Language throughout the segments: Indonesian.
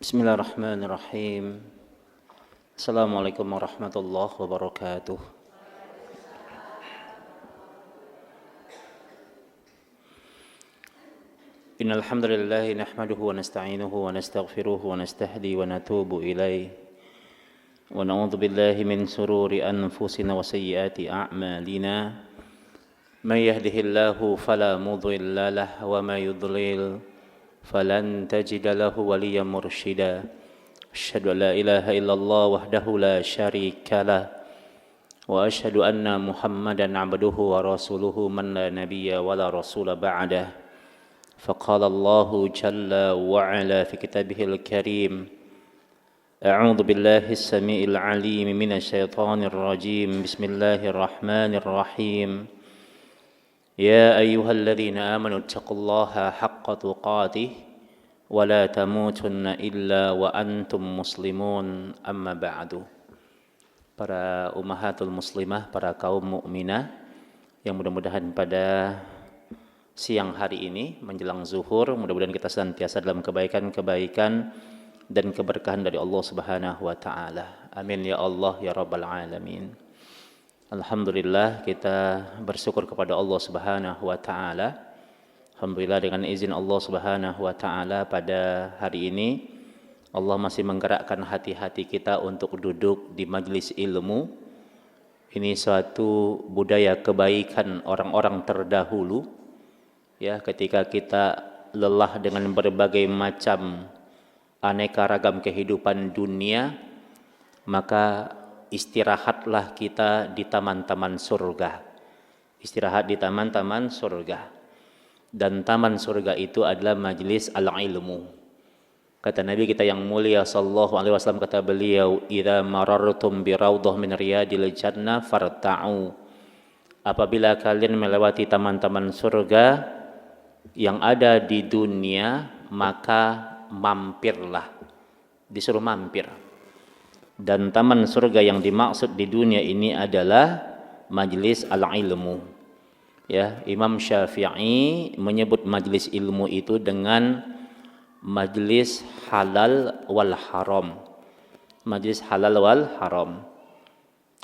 Bismillahirrahmanirrahim. Assalamualaikum warahmatullahi wabarakatuh. Innal hamdalillah nahmaduhu wa nasta'inuhu wa nastaghfiruhu wa nastahdi wa natubu ilaih. Wa na'udzu billahi min sururi anfusina wa sayyiati a'malina. May yahdihillahu fala mudilla lahu wa may yudlil falan tajida lahu waliyyan mursyida. Asyhadu an la ilaha illallah wahdahu la syarika lah wa asyhadu anna Muhammadan 'abduhu wa rasuluhu man la nabiyya wa la rasula ba'dah. Faqala Allahu jalla wa 'ala fi kitabihil karim. A'udzu billahi as-sami'il 'alim minasy syaithanir rajim. Bismillahirrahmanirrahim. يا أيها الذين آمنوا اتقوا الله حق تقاته ولا تموتن إلا وأنتم مسلمون أما بعد. Para ummahatul muslimah, para kaum mukminah yang mudah-mudahan pada siang hari ini menjelang zuhur, mudah-mudahan kita senantiasa dalam kebaikan-kebaikan dan keberkahan dari Allah Subhanahu wa taala. Amin ya Allah ya rabbal alamin. Alhamdulillah, kita bersyukur kepada Allah Subhanahu wa taala. Alhamdulillah, dengan izin Allah Subhanahu wa taala pada hari ini Allah masih menggerakkan hati-hati kita untuk duduk di majlis ilmu. Ini suatu budaya kebaikan orang-orang terdahulu. Ya, ketika kita lelah dengan berbagai macam aneka ragam kehidupan dunia, maka istirahatlah kita di taman-taman surga. Istirahat di taman-taman surga. Dan taman surga itu adalah majlis al-ilmu. Kata Nabi kita yang mulia sallallahu alaihi wasallam, kata beliau, "Idza marartum bi raudhah min riyadil jannah farta'u." Apabila kalian melewati taman-taman surga yang ada di dunia, maka mampirlah. Disuruh mampir. Dan taman surga yang dimaksud di dunia ini adalah majlis al-ilmu. Ya, Imam Syafi'i menyebut majlis ilmu itu dengan majlis halal wal haram. Majlis halal wal haram.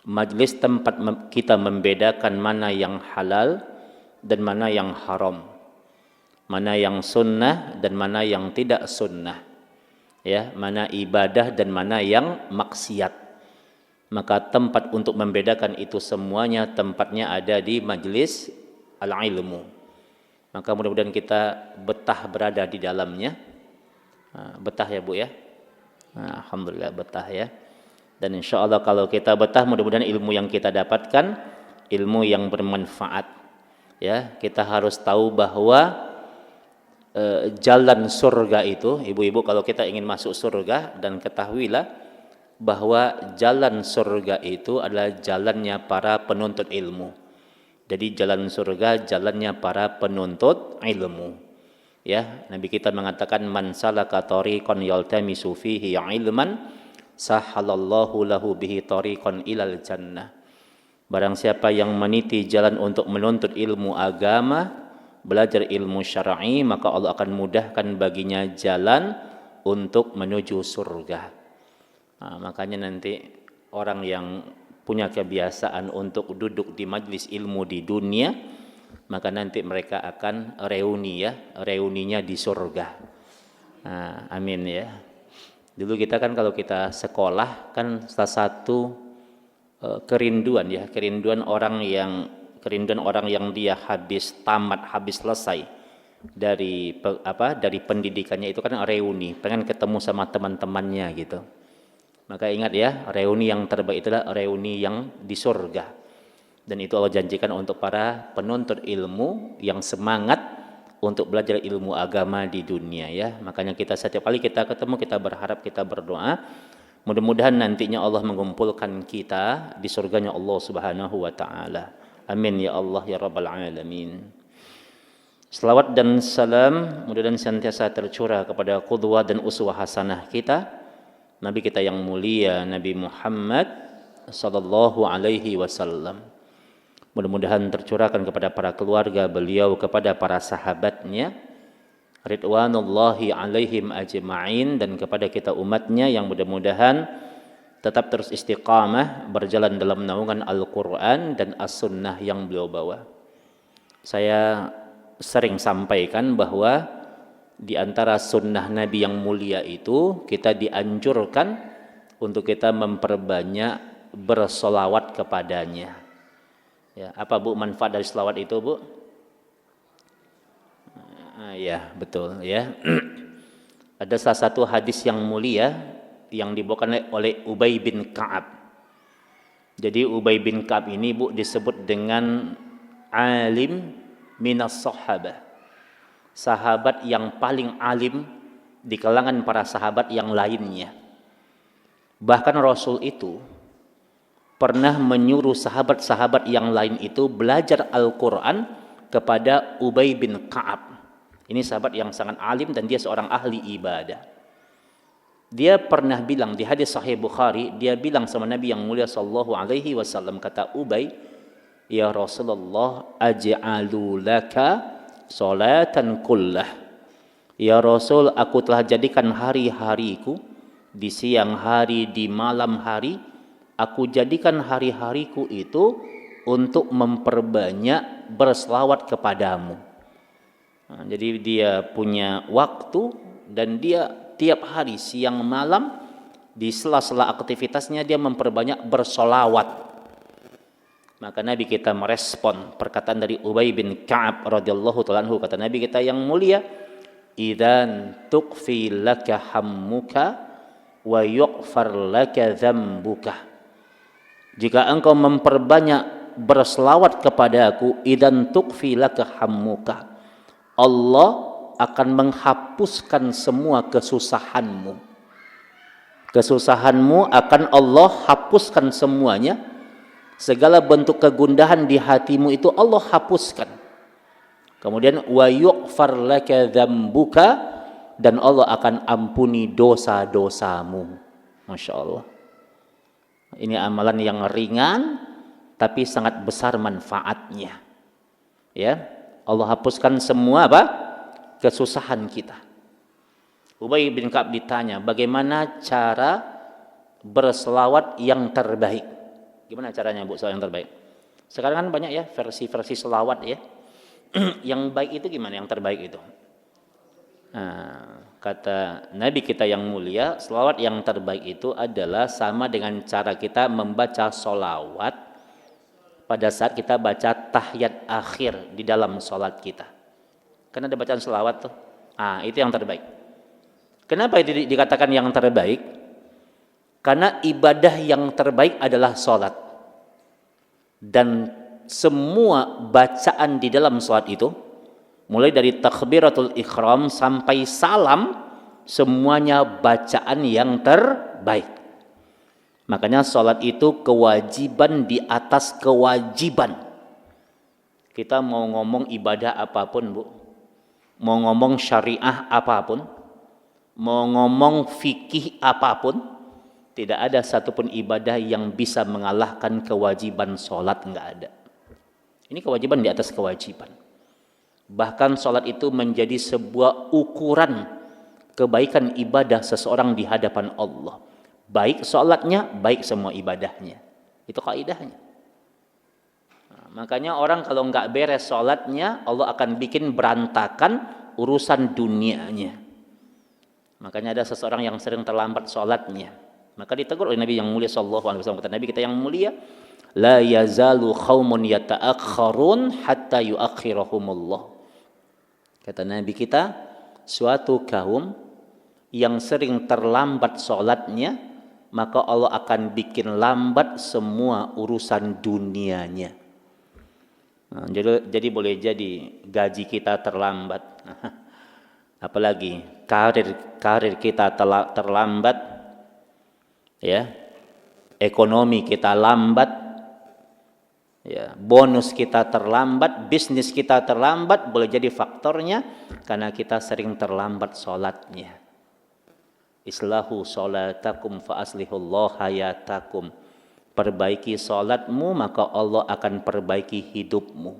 Majlis tempat kita membedakan mana yang halal dan mana yang haram. Mana yang sunnah dan mana yang tidak sunnah. Ya, mana ibadah dan mana yang maksiat. Maka tempat untuk membedakan itu semuanya tempatnya ada di majlis al-ilmu. Maka mudah-mudahan kita betah berada di dalamnya. Betah ya Bu ya. Alhamdulillah betah ya. Dan insya Allah kalau kita betah, mudah-mudahan ilmu yang kita dapatkan ilmu yang bermanfaat. Ya, kita harus tahu bahwa jalan surga itu, ibu-ibu, kalau kita ingin masuk surga, dan ketahuilah bahwa jalan surga itu adalah jalannya para penuntut ilmu. Jadi jalan surga jalannya para penuntut ilmu. Ya, Nabi kita mengatakan, man salaka tariqan yaltamisu fihi ilman sahalallahu lahu bihi tariqan ilal jannah. Barang siapa yang meniti jalan untuk menuntut ilmu agama, belajar ilmu syar'i, maka Allah akan mudahkan baginya jalan untuk menuju surga. Makanya nanti orang yang punya kebiasaan untuk duduk di majlis ilmu di dunia, maka nanti mereka akan reuni ya, reuninya di surga. Amin ya. Dulu kita kan kalau kita sekolah kan salah satu kerinduan ya, kerinduan orang yang dia habis tamat, habis selesai dari pendidikannya itu kan reuni, pengen ketemu sama teman-temannya gitu. Maka ingat ya, reuni yang terbaik itulah reuni yang di surga. Dan itu Allah janjikan untuk para penuntut ilmu yang semangat untuk belajar ilmu agama di dunia ya. Makanya kita setiap kali kita ketemu, kita berharap, kita berdoa, mudah-mudahan nantinya Allah mengumpulkan kita di surganya Allah Subhanahu wa taala. Amin ya Allah ya rabbal alamin. Selawat dan salam mudah-mudahan senantiasa tercurah kepada qudwah dan uswah hasanah kita, Nabi kita yang mulia, Nabi Muhammad sallallahu alaihi wasallam. Mudah-mudahan tercurahkan kepada para keluarga beliau, kepada para sahabatnya, ridwanullahi alaihim ajma'in, dan kepada kita umatnya yang mudah-mudahan tetap terus istiqamah berjalan dalam naungan Al-Quran dan As-Sunnah yang beliau bawa. Saya sering sampaikan bahwa di antara sunnah Nabi yang mulia itu kita dianjurkan untuk kita memperbanyak bersolawat kepadanya. Ya, apa Bu manfaat dari selawat itu Bu? Ya betul ya. Ada salah satu hadis yang mulia yang dibawakan oleh Ubay bin Ka'ab. Jadi Ubay bin Ka'ab ini Bu disebut dengan alim minas sahabah, sahabat yang paling alim di kalangan para sahabat yang lainnya. Bahkan Rasul itu pernah menyuruh sahabat-sahabat yang lain itu belajar Al-Quran kepada Ubay bin Ka'ab. Ini sahabat yang sangat alim dan dia seorang ahli ibadah. Dia pernah bilang di hadis Sahih Bukhari, dia bilang sama Nabi yang mulia sallallahu alaihi wasallam, kata Ubay, ya Rasulullah, aj'alu laka salatan kullah. Ya Rasul, aku telah jadikan hari-hariku di siang hari, di malam hari, aku jadikan hari-hariku itu untuk memperbanyak berselawat kepadamu. Nah, jadi dia punya waktu dan dia tiap hari siang malam di sela-sela aktivitasnya dia memperbanyak bersolawat. Maka Nabi kita merespon perkataan dari Ubay bin Ka'ab radhiyallahu ta'ala anhu, kata Nabi kita yang mulia, idzan tuqfi laka hammuka wa yughfar laka dzambuka. Jika engkau memperbanyak berselawat kepadaku, idzan tuqfi laka hammuka, Allah akan menghapuskan semua kesusahanmu. Kesusahanmu akan Allah hapuskan semuanya. Segala bentuk kegundahan di hatimu itu Allah hapuskan. Kemudian wa yughfar laka dzambuka, dan Allah akan ampuni dosa-dosamu. Masya Allah. Ini amalan yang ringan tapi sangat besar manfaatnya. Ya. Allah hapuskan semua apa? Kesusahan kita. Ubay bin Ka'ab ditanya, bagaimana cara berselawat yang terbaik? Gimana caranya Bu selawat yang terbaik? Sekarang kan banyak ya versi-versi selawat ya. Yang baik itu gimana, yang terbaik itu? Nah, kata Nabi kita yang mulia, selawat yang terbaik itu adalah sama dengan cara kita membaca solawat pada saat kita baca tahiyat akhir di dalam sholat kita. Kan ada bacaan selawat tuh. Itu yang terbaik. Kenapa itu dikatakan yang terbaik? Karena ibadah yang terbaik adalah sholat. Dan semua bacaan di dalam sholat itu, mulai dari takbiratul ihram sampai salam, semuanya bacaan yang terbaik. Makanya sholat itu kewajiban di atas kewajiban. Kita mau ngomong ibadah apapun Bu, mau ngomong syariah apapun, mau ngomong fikih apapun, tidak ada satupun ibadah yang bisa mengalahkan kewajiban sholat, enggak ada. Ini kewajiban di atas kewajiban. Bahkan sholat itu menjadi sebuah ukuran kebaikan ibadah seseorang di hadapan Allah. Baik sholatnya, baik semua ibadahnya. Itu kaidahnya. Makanya orang kalau nggak beres sholatnya, Allah akan bikin berantakan urusan dunianya. Makanya ada seseorang yang sering terlambat sholatnya, maka ditegur oleh Nabi yang mulia sallallahu alaihi wasallam. Kata Nabi kita yang mulia, la yazalu qaumun yata'akhkharun hatta yuakhirahumullah. Kata Nabi kita, suatu kaum yang sering terlambat sholatnya, maka Allah akan bikin lambat semua urusan dunianya. Nah, jadi boleh jadi gaji kita terlambat, apalagi karir kita terlambat, ya, ekonomi kita lambat, ya, bonus kita terlambat, bisnis kita terlambat, boleh jadi faktornya karena kita sering terlambat sholatnya. Islahu sholatakum fa aslihullah hayatakum. Perbaiki sholatmu maka Allah akan perbaiki hidupmu.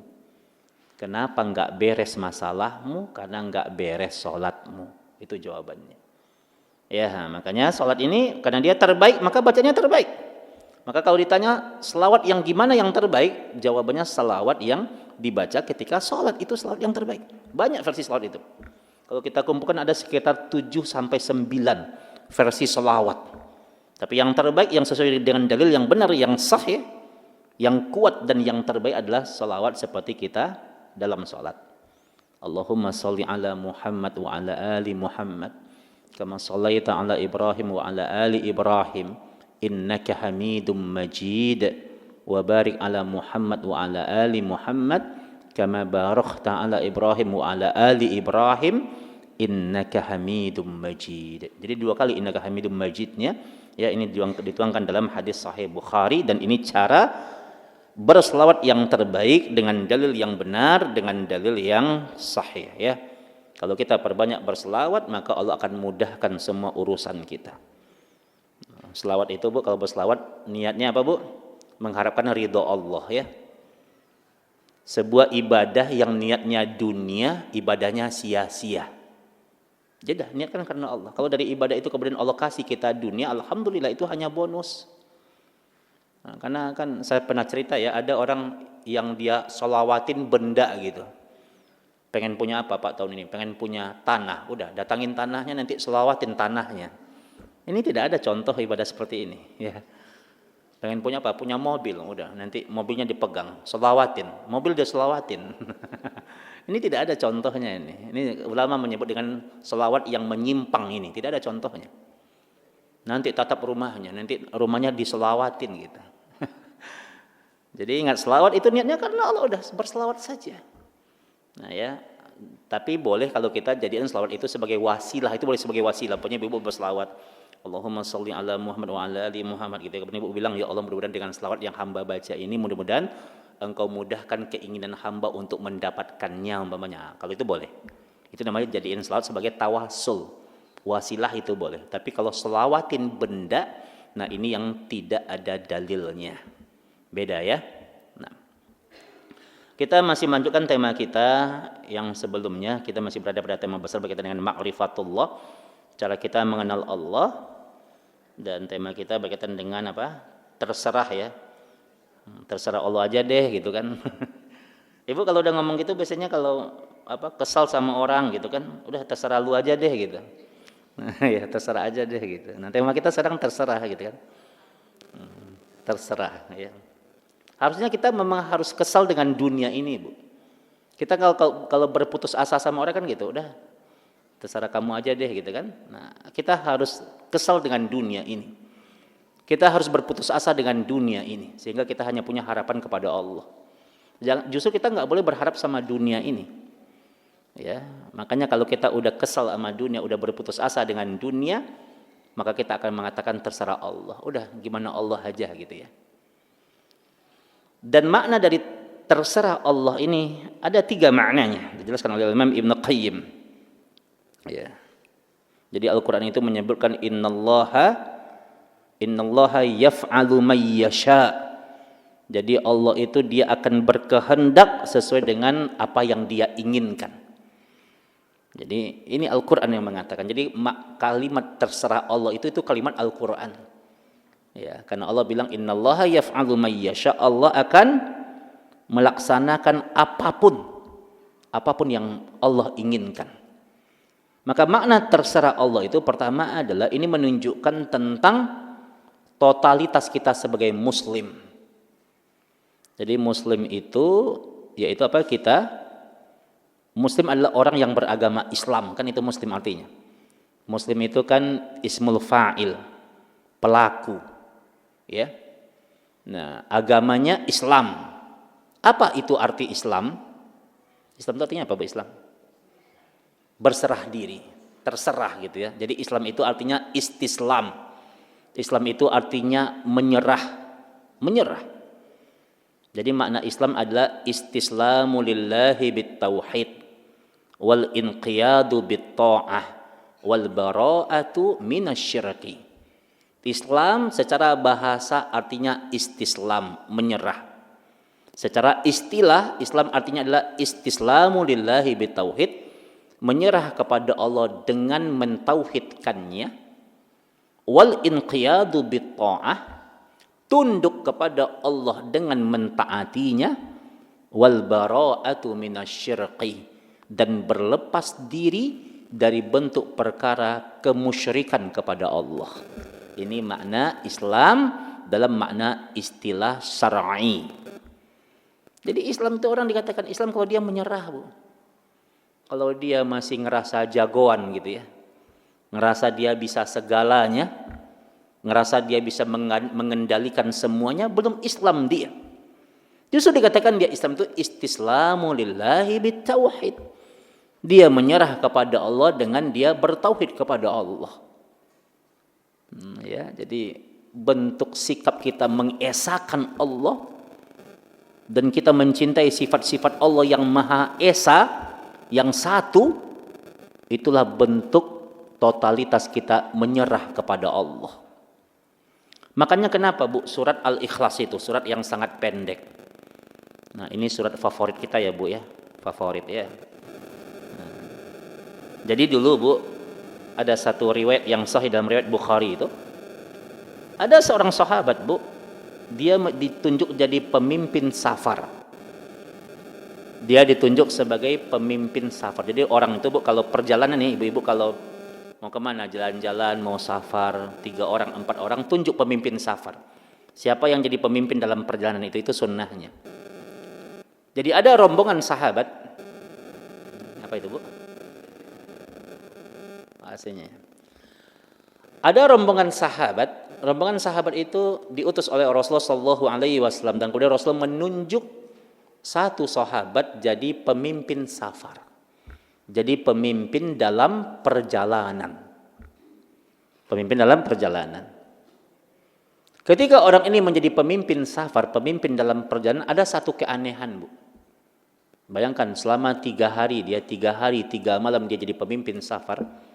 Kenapa enggak beres masalahmu? Karena enggak beres sholatmu. Itu jawabannya. Ya, makanya sholat ini karena dia terbaik, maka bacanya terbaik. Maka kalau ditanya selawat yang gimana yang terbaik, jawabannya selawat yang dibaca ketika sholat, itu selawat yang terbaik. Banyak versi selawat itu. Kalau kita kumpulkan ada sekitar 7-9 versi selawat. Tapi yang terbaik, yang sesuai dengan dalil yang benar, yang sah ya, yang kuat dan yang terbaik adalah selawat seperti kita dalam sholat. Allahumma sholli ala Muhammad wa ala ali Muhammad kama shallaita ala Ibrahim wa ala ali Ibrahim innaka Hamidum Majid wa barik ala Muhammad wa ala ali Muhammad kama barakta ala Ibrahim wa ala ali Ibrahim innaka Hamidum Majid. Jadi 2 kali innaka Hamidum Majidnya ya, ini dituangkan dalam hadis sahih Bukhari, dan ini cara berselawat yang terbaik dengan dalil yang benar, dengan dalil yang sahih ya. Kalau kita perbanyak berselawat, maka Allah akan mudahkan semua urusan kita. Selawat itu Bu, kalau berselawat niatnya apa Bu? Mengharapkan ridho Allah ya. Sebuah ibadah yang niatnya dunia, ibadahnya sia-sia. Jadi niatkan karena Allah. Kalau dari ibadah itu kemudian Allah kasih kita dunia, alhamdulillah, itu hanya bonus. Nah, karena kan saya pernah cerita ya, ada orang yang dia solawatin benda gitu. Pengen punya apa Pak tahun ini? Pengen punya tanah. Udah, datangin tanahnya, nanti solawatin tanahnya. Ini tidak ada contoh ibadah seperti ini ya. Pengen punya apa? Punya mobil. Udah, nanti mobilnya dipegang, solawatin. Mobil dia solawatin. Ini tidak ada contohnya ini. Ini ulama menyebut dengan selawat yang menyimpang ini. Tidak ada contohnya. Nanti tatap rumahnya, nanti rumahnya diselawatin gitu. Jadi ingat, selawat itu niatnya karena Allah, udah berselawat saja. Nah ya, tapi boleh kalau kita jadikan selawat itu sebagai wasilah, itu boleh sebagai wasilah. Pokoknya ibu berselawat, Allahumma sholli ala Muhammad wa ala ali Muhammad gitu. Kemudian ibu bilang, ya Allah, mudah-mudahan dengan selawat yang hamba baca ini, mudah-mudahan Engkau mudahkan keinginan hamba untuk mendapatkannya umpamanya. Kalau itu boleh. Itu namanya jadiin selawat sebagai tawasul. Wasilah itu boleh. Tapi kalau selawatin benda, nah ini yang tidak ada dalilnya. Beda ya. Nah, kita masih melanjutkan tema kita yang sebelumnya. Kita masih berada pada tema besar berkaitan dengan ma'rifatullah, cara kita mengenal Allah. Dan tema kita berkaitan dengan apa? Terserah ya. Terserah Allah aja deh gitu kan. Ibu kalau udah ngomong gitu biasanya kalau apa kesal sama orang gitu kan, udah terserah lu aja deh gitu. Ya terserah aja deh gitu. Nah tema kita sedang terserah gitu kan. Terserah ya. Harusnya kita memang harus kesal dengan dunia ini Bu. Kita kalau berputus asa sama orang kan gitu, udah terserah kamu aja deh gitu kan. Nah kita harus kesal dengan dunia ini. Kita harus berputus asa dengan dunia ini, sehingga kita hanya punya harapan kepada Allah. Justru kita nggak boleh berharap sama dunia ini. Ya, makanya kalau kita udah kesal sama dunia, udah berputus asa dengan dunia, maka kita akan mengatakan terserah Allah. Udah, gimana Allah aja gitu ya. Dan makna dari terserah Allah ini ada 3 maknanya, dijelaskan oleh Imam Ibnu Qayyim. Ya. Jadi Al-Quran itu menyebutkan Innallaha yaf'alu may yasha. Jadi Allah itu dia akan berkehendak sesuai dengan apa yang dia inginkan. Jadi ini Al-Quran yang mengatakan. Jadi kalimat terserah Allah itu kalimat Al-Quran. Ya, karena Allah bilang innallaha yaf'alu may yasha. Allah akan melaksanakan apapun yang Allah inginkan. Maka makna terserah Allah itu pertama adalah ini menunjukkan tentang totalitas kita sebagai muslim. Jadi muslim itu yaitu apa? Muslim adalah orang yang beragama Islam, kan itu muslim artinya. Muslim itu kan ismul fa'il, pelaku. Ya. Nah, agamanya Islam. Apa itu arti Islam? Islam itu artinya apa, Bu? Islam berserah diri, terserah gitu ya. Jadi Islam itu artinya istislam. Islam itu artinya menyerah. Jadi makna Islam adalah istislamu lillahi bittauhid wal inqiyadu bitta'ah wal bara'atu minasyirki. Islam secara bahasa artinya istislam, menyerah. Secara istilah, Islam artinya adalah istislamu lillahi bitauhid, menyerah kepada Allah dengan mentauhidkannya, wal inqiyadu bitta'ah, tunduk kepada Allah dengan mentaatinya, wal bara'atu minasyirqi, dan berlepas diri dari bentuk perkara kemusyrikan kepada Allah. Ini makna Islam dalam makna istilah syar'i. Jadi Islam itu orang dikatakan Islam kalau dia menyerah, Bu. Kalau dia masih ngerasa jagoan gitu ya. Ngerasa dia bisa segalanya, ngerasa dia bisa mengendalikan semuanya, belum Islam dia. Justru dikatakan dia Islam itu istislamu lillahi bitauhid. Dia menyerah kepada Allah dengan dia bertauhid kepada Allah. Ya, jadi bentuk sikap kita mengesahkan Allah dan kita mencintai sifat-sifat Allah yang Maha Esa, yang satu, itulah bentuk totalitas kita menyerah kepada Allah. Makanya kenapa, Bu, surat Al-Ikhlas itu surat yang sangat pendek. Nah, ini surat favorit kita ya, Bu ya. Favorit ya. Jadi dulu, Bu, ada satu riwayat yang sahih dalam riwayat Bukhari itu. Ada seorang sahabat, Bu, dia ditunjuk jadi pemimpin safar. Dia ditunjuk sebagai pemimpin safar. Jadi orang itu, Bu, kalau perjalanan nih, ibu-ibu kalau mau kemana, jalan-jalan, mau safar, 3 orang, 4 orang, tunjuk pemimpin safar. Siapa yang jadi pemimpin dalam perjalanan itu sunnahnya. Jadi ada rombongan sahabat. Apa itu, Bu? Aslinya. Ada rombongan sahabat itu diutus oleh Rasulullah Shallallahu Alaihi Wasallam, dan kemudian Rasulullah menunjuk satu sahabat jadi pemimpin safar, jadi pemimpin dalam perjalanan. Ketika orang ini menjadi pemimpin safar, pemimpin dalam perjalanan, ada satu keanehan, Bu. Bayangkan selama 3 hari, 3 malam dia jadi pemimpin safar.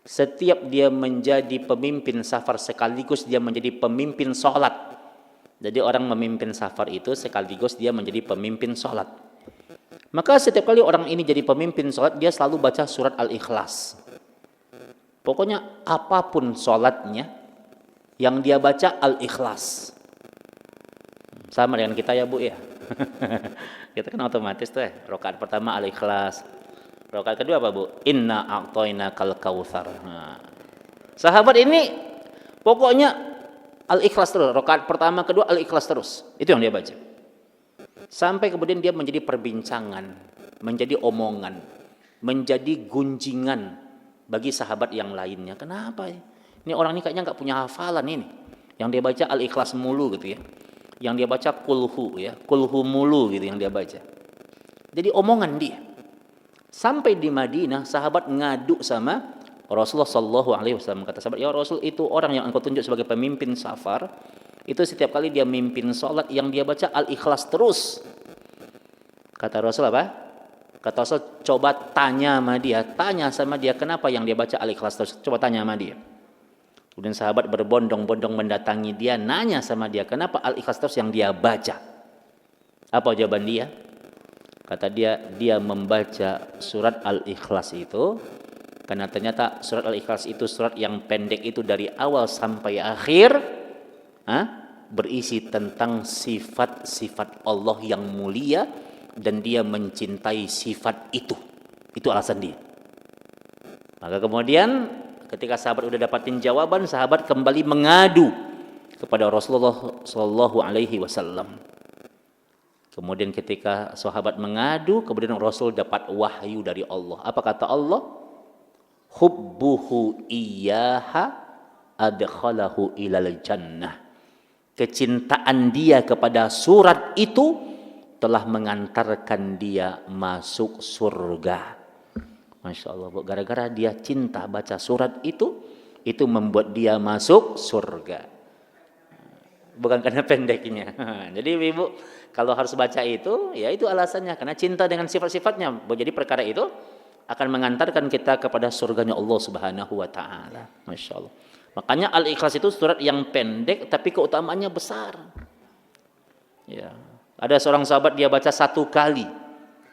Setiap dia menjadi pemimpin safar sekaligus dia menjadi pemimpin sholat. Jadi orang memimpin safar itu sekaligus dia menjadi pemimpin sholat. Maka setiap kali orang ini jadi pemimpin sholat, dia selalu baca surat Al-Ikhlas. Pokoknya apapun sholatnya, yang dia baca Al-Ikhlas. Sama dengan kita ya, Bu ya. Kita kan otomatis tuh ya, rakaat pertama Al-Ikhlas. Rakaat kedua apa, Bu? Inna a'tainakal kautsar. Nah, sahabat ini pokoknya Al-Ikhlas terus. Rakaat pertama, kedua Al-Ikhlas terus. Itu yang dia baca. Sampai kemudian dia menjadi perbincangan, menjadi omongan, menjadi gunjingan bagi sahabat yang lainnya. Kenapa ya? Ini orang ini kayaknya nggak punya hafalan ini. Yang dia baca Al-Ikhlas mulu gitu ya. Yang dia baca kulhu ya, kulhu mulu gitu yang dia baca. Jadi omongan dia. Sampai di Madinah, sahabat ngadu sama Rasulullah Sallallahu Alaihi Wasallam. Kata sahabat, ya Rasul, itu orang yang engkau tunjuk sebagai pemimpin safar, itu setiap kali dia mimpin sholat yang dia baca Al-Ikhlas terus. Kata Rasul apa? Kata Rasul, coba tanya sama dia kenapa yang dia baca Al-Ikhlas terus. Coba tanya sama dia. Kemudian sahabat berbondong-bondong mendatangi dia, nanya sama dia kenapa Al-Ikhlas terus yang dia baca. Apa jawaban dia? Kata dia membaca surat Al-Ikhlas itu karena ternyata surat Al-Ikhlas itu surat yang pendek itu dari awal sampai akhir berisi tentang sifat-sifat Allah yang mulia dan dia mencintai sifat itu. Itu alasan dia. Maka kemudian ketika sahabat udah dapatin jawaban, sahabat kembali mengadu kepada Rasulullah Shallallahu Alaihi Wasallam. Kemudian ketika sahabat mengadu, kemudian Rasul dapat wahyu dari Allah. Apa kata Allah? Hubbuhu iyyaha adkhalahu ilal jannah. Kecintaan dia kepada surat itu telah mengantarkan dia masuk surga. Masya Allah, Bu. Gara-gara dia cinta baca surat itu membuat dia masuk surga. Bukan karena pendeknya. Jadi Ibu, kalau harus baca itu, ya itu alasannya. Karena cinta dengan sifat-sifatnya. Jadi perkara itu akan mengantarkan kita kepada surganya Allah Subhanahu wa Ta'ala. Masya Allah. Makanya Al-Ikhlas itu surat yang pendek tapi keutamaannya besar. Ya. Ada seorang sahabat dia baca 1 kali.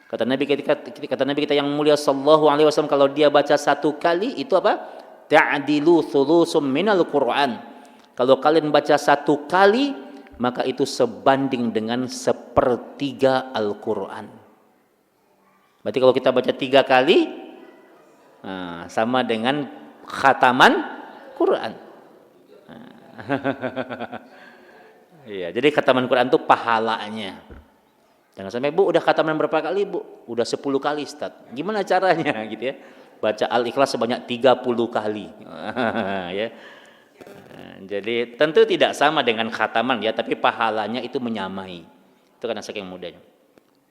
Kata Nabi kita yang mulia sallallahu alaihi wasallam, kalau dia baca 1 kali itu apa? Ta'dilu thulutsum minal Qur'an. Kalau kalian baca 1 kali, maka itu sebanding dengan 1/3 Al-Qur'an. Berarti kalau kita baca 3 kali, sama dengan khataman Quran. Iya, jadi khataman Quran itu pahalanya. Jangan sampai, Bu, udah khataman berapa kali, Bu? Udah 10 kali, Ustaz. Gimana caranya gitu ya? Baca Al-Ikhlas sebanyak 30 kali. Ya. Jadi tentu tidak sama dengan khataman ya, tapi pahalanya itu menyamai. Itu karena saking mudahnya.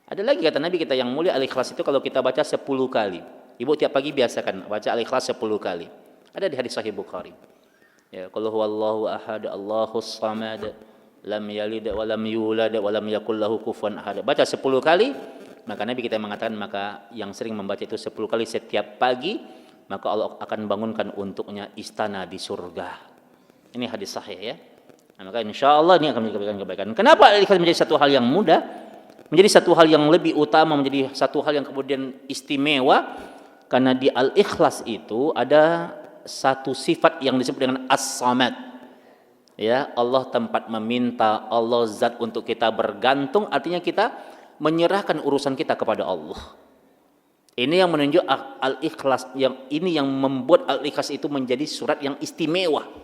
Ada lagi kata Nabi kita yang mulia, Al-Ikhlas itu kalau kita baca 10 kali. Ibu tiap pagi biasakan baca Al-Ikhlas 10 kali. Ada di hadis Sahih Bukhari. Ya, qul huwallahu ahad, Allahus samad, lam yalid wa lam yulad wa lam yakul lahu kufuwan ahad. Baca 10 kali, maka Nabi kita mengatakan, maka yang sering membaca itu 10 kali setiap pagi, maka Allah akan bangunkan untuknya istana di surga. Ini hadis sahih ya. Nah, maka insyaallah ini akan menjadi kebaikan. Kenapa Al-Ikhlas menjadi satu hal yang mudah? Menjadi satu hal yang lebih utama, menjadi satu hal yang kemudian istimewa, karena di Al-Ikhlas itu ada satu sifat yang disebut dengan As-Samad. Ya, Allah tempat meminta, Allah zat untuk kita bergantung, artinya kita menyerahkan urusan kita kepada Allah. Ini yang menunjuk Al-Ikhlas, ini yang membuat Al-Ikhlas itu menjadi surat yang istimewa.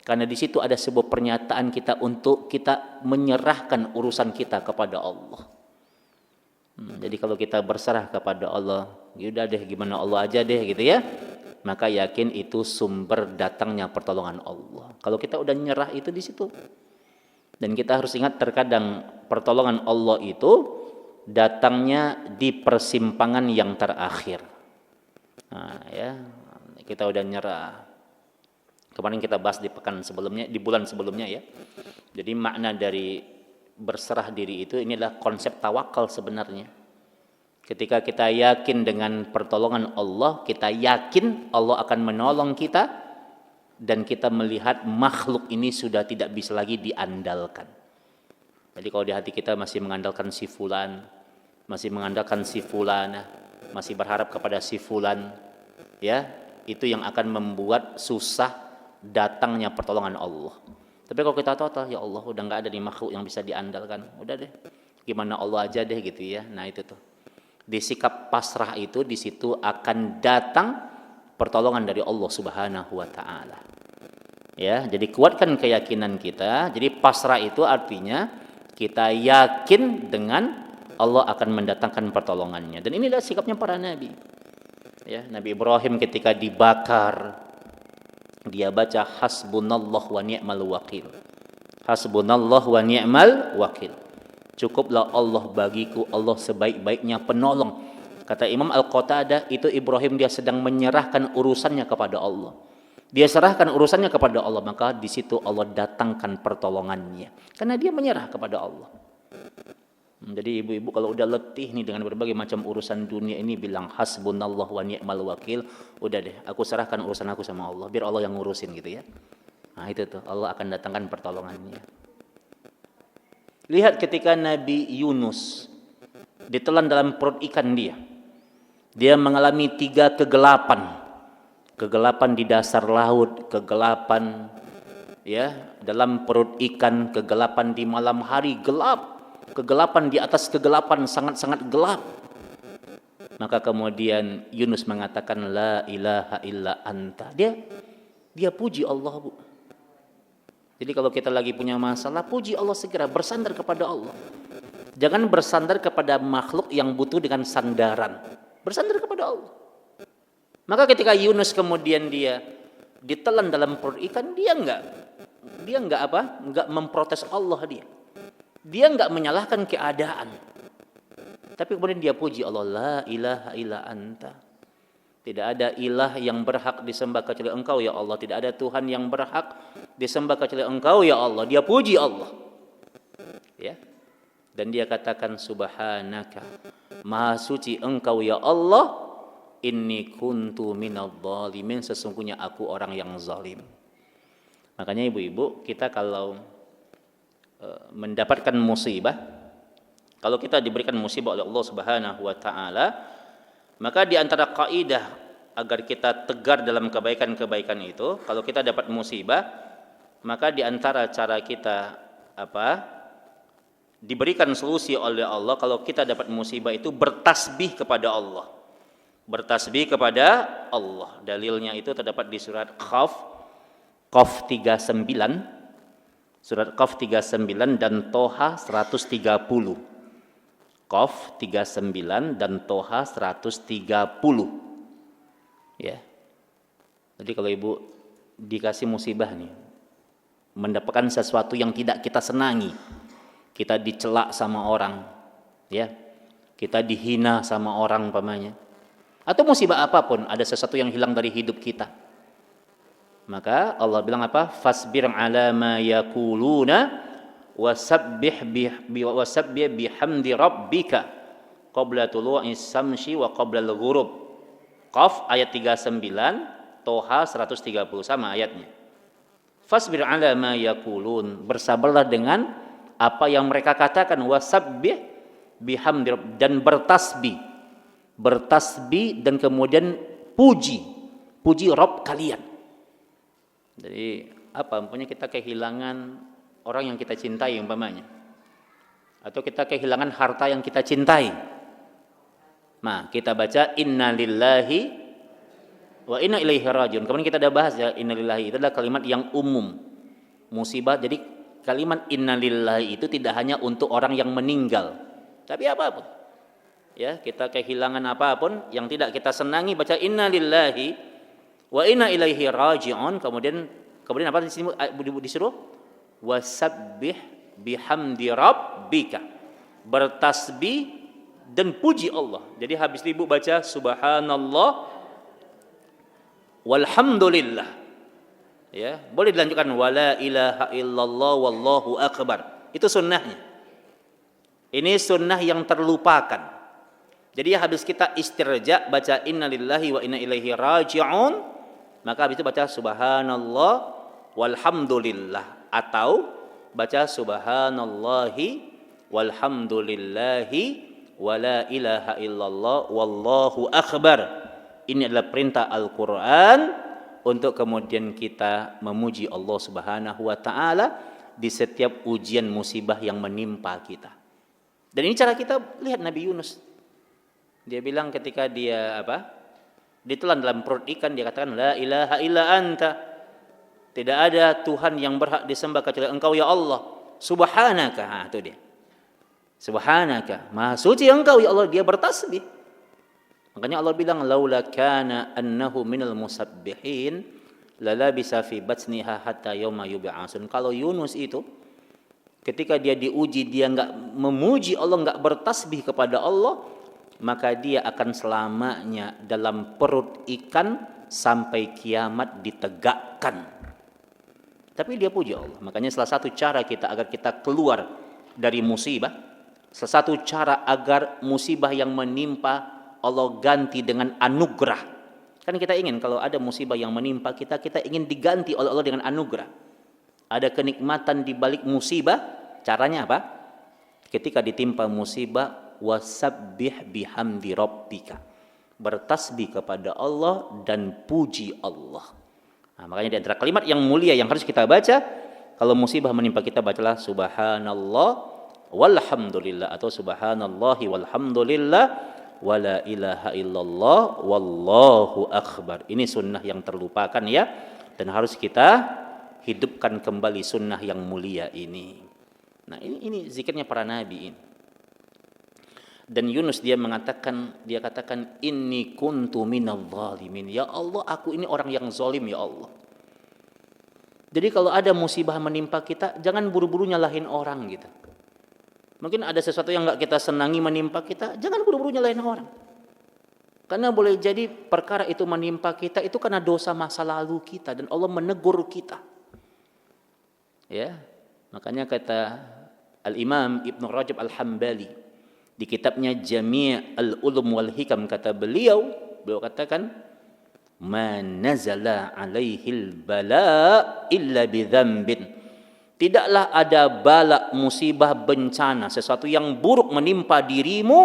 Karena di situ ada sebuah pernyataan kita untuk kita menyerahkan urusan kita kepada Allah. Jadi kalau kita berserah kepada Allah, yaudah deh gimana Allah aja deh gitu ya, maka yakin itu sumber datangnya pertolongan Allah. Kalau kita udah nyerah itu di situ. Dan kita harus ingat terkadang pertolongan Allah itu datangnya di persimpangan yang terakhir. Nah, ya, kita udah nyerah. Kemarin kita bahas di pekan sebelumnya, di bulan sebelumnya ya. Jadi makna dari berserah diri itu, ini adalah konsep tawakal sebenarnya. Ketika kita yakin dengan pertolongan Allah, kita yakin Allah akan menolong kita, dan kita melihat makhluk ini sudah tidak bisa lagi diandalkan. Jadi kalau di hati kita masih mengandalkan si fulan, masih mengandalkan si fulana, masih berharap kepada si fulan, ya, itu yang akan membuat susah datangnya pertolongan Allah. Tapi kalau kita total, ya Allah udah nggak ada di makhluk yang bisa diandalkan, udah deh, gimana Allah aja deh gitu ya. Nah itu tuh, di sikap pasrah itu, di situ akan datang pertolongan dari Allah Subhanahu wa taala. Ya, jadi kuatkan keyakinan kita. Jadi pasrah itu artinya kita yakin dengan Allah akan mendatangkan pertolongannya. Dan inilah sikapnya para nabi. Ya, Nabi Ibrahim ketika dibakar, dia baca hasbunallah wa ni'mal wakil. Hasbunallah wa ni'mal wakil. Cukuplah Allah bagiku, Allah sebaik-baiknya penolong. Kata Imam Al-Qatadah, itu Ibrahim dia sedang menyerahkan urusannya kepada Allah. Dia serahkan urusannya kepada Allah, maka di situ Allah datangkan pertolongannya. Karena dia menyerah kepada Allah. Jadi ibu-ibu kalau udah letih nih dengan berbagai macam urusan dunia ini, bilang hasbunallah wa ni'mal wakil, udah deh, aku serahkan urusan aku sama Allah, biar Allah yang ngurusin gitu ya. Nah itu tuh, Allah akan datangkan pertolongannya. Lihat ketika Nabi Yunus ditelan dalam perut ikan dia mengalami 3 kegelapan. Kegelapan di dasar laut, kegelapan ya dalam perut ikan, kegelapan di malam hari gelap, kegelapan di atas kegelapan, sangat-sangat gelap. Maka kemudian Yunus mengatakan la ilaha illa anta. Dia puji Allah, Bu. Jadi kalau kita lagi punya masalah, puji Allah segera, bersandar kepada Allah. Jangan bersandar kepada makhluk yang butuh dengan sandaran. Bersandar kepada Allah. Maka ketika Yunus kemudian dia ditelan dalam perut ikan, dia enggak memprotes Allah dia. Dia enggak menyalahkan keadaan. Tapi kemudian dia puji Allah, la ilaha illa anta. Tidak ada ilah yang berhak disembah kecuali Engkau ya Allah. Tidak ada Tuhan yang berhak disembah kecuali Engkau ya Allah. Dia puji Allah. Ya. Dan dia katakan subhanaka, maha suci Engkau ya Allah. Inni kuntu minadh dhalimin, sesungguhnya aku orang yang zalim. Makanya ibu-ibu, kita kalau mendapatkan musibah, Kalau kita diberikan musibah oleh Allah Subhanahu wa taala, maka di antara kaidah agar kita tegar dalam kebaikan-kebaikan itu, kalau kita dapat musibah, maka di antara cara kita diberikan solusi oleh Allah kalau kita dapat musibah itu bertasbih kepada Allah. Bertasbih kepada Allah. Dalilnya itu terdapat di surat Qaf 39. Surat Qaf 39 dan Toha 130. Qaf 39 dan Toha 130. Ya. Jadi kalau ibu dikasih musibah nih, mendapatkan sesuatu yang tidak kita senangi, kita dicela sama orang, ya, kita dihina sama orang umpamanya, atau musibah apapun, ada sesuatu yang hilang dari hidup kita, maka Allah bilang apa? Fasbir ala ma yaquluna wasabbih bihamdi rabbika qabla tulu'is samsi wa qabla al-ghurub. Qaf ayat 39, Toha 130 sama ayatnya. Fasbir ala ma yaqulun, bersabarlah dengan apa yang mereka katakan, wasabbih bihamdi, dan bertasbih dan kemudian puji Rabb kalian. Jadi umpamanya kita kehilangan orang yang kita cintai umpamanya, atau kita kehilangan harta yang kita cintai, nah kita baca innalillahi wa inna ilaihi rajiun. Kemarin kita udah bahas ya, innalillahi itu adalah kalimat yang umum musibah. Jadi kalimat innalillahi itu tidak hanya untuk orang yang meninggal, tapi apapun. Ya, kita kehilangan apapun yang tidak kita senangi, baca innalillahi wa inna ilaihi raji'un. Kemudian apa disuruh? Wasabbih bihamdi rabbika. Bertasbih dan puji Allah. Jadi habis ibu baca subhanallah walhamdulillah. Ya, boleh dilanjutkan wala ilaha illallah wallahu akbar. Itu sunnahnya. Ini sunnah yang terlupakan. Jadi habis kita istirja baca innalillahi wa inna ilaihi raji'un, maka habis itu baca subhanallah walhamdulillah, atau baca subhanallahi walhamdulillahi wala ilaha illallah wallahu akbar. Ini adalah perintah Al-Qur'an untuk kemudian kita memuji Allah Subhanahu wa taala di setiap ujian musibah yang menimpa kita. Dan ini cara kita lihat Nabi Yunus. Dia bilang ketika dia ditelan dalam perut ikan, dia katakan la ilaha illa anta. Tidak ada Tuhan yang berhak disembah kecuali Engkau ya Allah. Subhanaka. Itu dia. Subhanaka. Maha suci Engkau ya Allah. Dia bertasbih. Makanya Allah bilang laula kana annahu minal musabbihin lalabisa fi batniha hatta yauma yub'atsun. Kalau Yunus itu ketika dia diuji, dia enggak memuji Allah, enggak bertasbih kepada Allah, maka dia akan selamanya dalam perut ikan sampai kiamat ditegakkan. Tapi dia puji Allah. Makanya salah satu cara kita agar kita keluar dari musibah, salah satu cara agar musibah yang menimpa Allah ganti dengan anugerah. Kan kita ingin kalau ada musibah yang menimpa kita, kita ingin diganti oleh Allah dengan anugerah. Ada kenikmatan di balik musibah. Caranya apa? Ketika ditimpa musibah, wasabbih bihamdi rabbika. Bertasbih kepada Allah dan puji Allah. Nah, makanya di antara kalimat yang mulia yang harus kita baca kalau musibah menimpa kita, bacalah subhanallah walhamdulillah, atau subhanallahi walhamdulillah wala ilaha illallah wallahu akbar. Ini sunnah yang terlupakan ya, dan harus kita hidupkan kembali sunnah yang mulia ini. Nah, ini zikirnya para nabi ini. Dan Yunus dia katakan inni kuntu minadh dhalimin. Ya Allah, aku ini orang yang zalim ya Allah. Jadi kalau ada musibah menimpa kita, jangan buru-buru nyalahin orang gitu. Mungkin ada sesuatu yang enggak kita senangi menimpa kita, jangan buru-buru nyalahin orang. Karena boleh jadi perkara itu menimpa kita itu karena dosa masa lalu kita, dan Allah menegur kita. Ya. Makanya kata Al-Imam Ibnu Rajab Al-Hambali di kitabnya Jami' Al-Ulum wal Hikam, kata beliau katakan ma nazala alaihil bala illa bi dzambin. Tidaklah ada bala, musibah, bencana, sesuatu yang buruk menimpa dirimu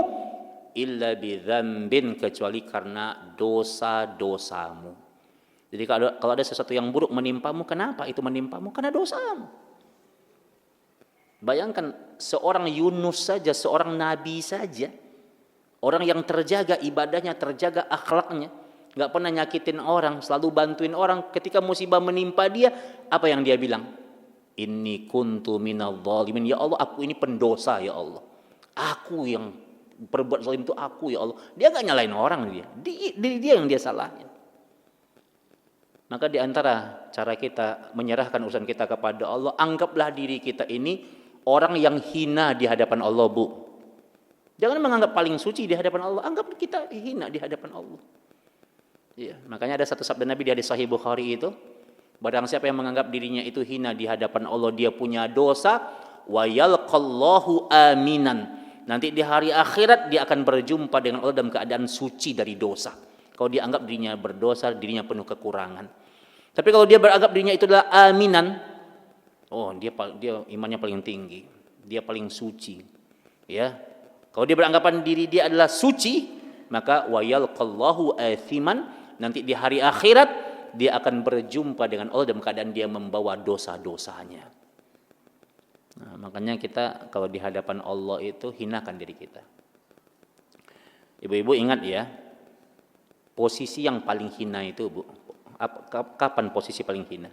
illa bidzambin, kecuali karena dosa-dosamu. Jadi kalau ada sesuatu yang buruk menimpamu, kenapa itu menimpamu? Karena dosamu. Bayangkan seorang Yunus saja, seorang nabi saja, orang yang terjaga ibadahnya, terjaga akhlaknya, nggak pernah nyakitin orang, selalu bantuin orang. Ketika musibah menimpa dia, apa yang dia bilang? Inni kuntu minadh dhalimin. Ya Allah, aku ini pendosa ya Allah. Aku yang berbuat zalim itu aku ya Allah. Dia nggak nyalain orang dia. Dia yang dia salahin. Maka di antara cara kita menyerahkan urusan kita kepada Allah, anggaplah diri kita ini orang yang hina di hadapan Allah, Bu. Jangan menganggap paling suci di hadapan Allah, anggap kita hina di hadapan Allah. Ya, makanya ada satu sabda Nabi di hadis Sahih Bukhari itu, barang siapa yang menganggap dirinya itu hina di hadapan Allah, dia punya dosa, wa yalqallahu aminan. Nanti di hari akhirat dia akan berjumpa dengan Allah dalam keadaan suci dari dosa. Kalau dia anggap dirinya berdosa, dirinya penuh kekurangan. Tapi kalau dia beranggap dirinya itu adalah aminan, oh dia imannya paling tinggi, dia paling suci. Ya, kalau dia beranggapan diri dia adalah suci, maka wa yalqallahu athiman. Nanti di hari akhirat dia akan berjumpa dengan Allah dalam keadaan dia membawa dosa-dosanya. Nah, makanya kita kalau di hadapan Allah itu hinakan diri kita. Ibu-ibu ingat ya, posisi yang paling hina itu, Bu. Kapan posisi paling hina?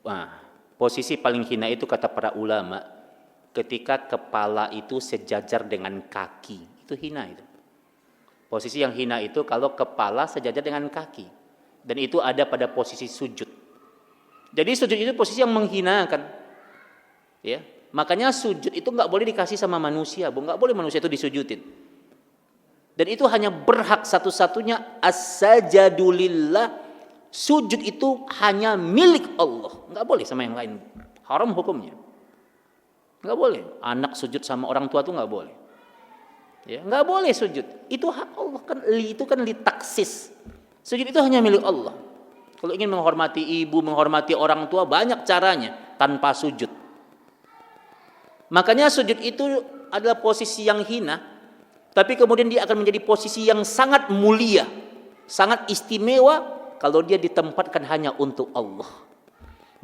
Nah, posisi paling hina itu kata para ulama, ketika kepala itu sejajar dengan kaki, itu hina itu. Posisi yang hina itu kalau kepala sejajar dengan kaki, dan itu ada pada posisi sujud. Jadi sujud itu posisi yang menghinakan, ya. Makanya sujud itu nggak boleh dikasih sama manusia, Bu. Nggak boleh manusia itu disujudin. Dan itu hanya berhak satu-satunya as-sajadu lillah. Sujud itu hanya milik Allah, nggak boleh sama yang lain. Haram hukumnya, nggak boleh. Anak sujud sama orang tua tuh nggak boleh. Ya, nggak boleh sujud. Itu hak Allah kan, itu kan litaksis. Sujud itu hanya milik Allah. Kalau ingin menghormati ibu, menghormati orang tua, banyak caranya tanpa sujud. Makanya sujud itu adalah posisi yang hina, tapi kemudian dia akan menjadi posisi yang sangat mulia, sangat istimewa kalau dia ditempatkan hanya untuk Allah.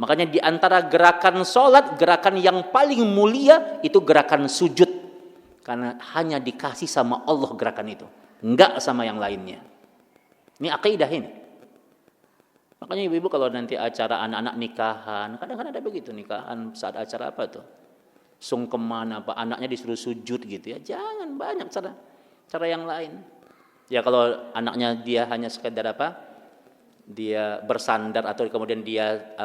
Makanya di antara gerakan sholat, gerakan yang paling mulia itu gerakan sujud. Karena hanya dikasih sama Allah gerakan itu, enggak sama yang lainnya. Ini akidah ini. Makanya ibu-ibu kalau nanti acara anak-anak nikahan, kadang-kadang ada begitu nikahan saat acara apa tuh? Sungkeman apa, anaknya disuruh sujud gitu ya. Jangan, banyak cara yang lain. Ya kalau anaknya dia hanya sekedar apa? Dia bersandar atau kemudian dia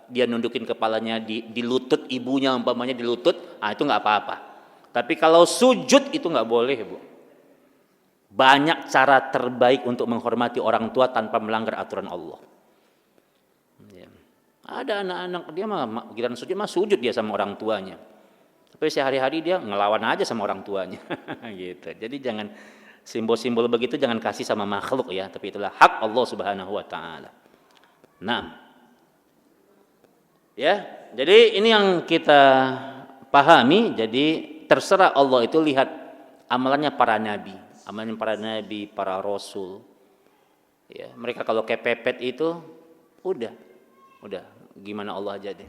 nundukin kepalanya di lutut ibunya, umpamanya di lutut, itu nggak apa-apa. Tapi kalau sujud itu nggak boleh, Bu. Banyak cara terbaik untuk menghormati orang tua tanpa melanggar aturan Allah. Ya. Ada anak-anak dia mah giliran sujud dia sama orang tuanya. Tapi sehari-hari dia ngelawan aja sama orang tuanya. Gitu. Jadi jangan simbol-simbol begitu jangan kasih sama makhluk ya, tapi itulah hak Allah Subhanahu wa taala. Nah. Ya, jadi ini yang kita pahami. Jadi terserah Allah itu lihat amalannya para nabi, para rasul. Ya, mereka kalau kepepet itu udah gimana Allah aja deh.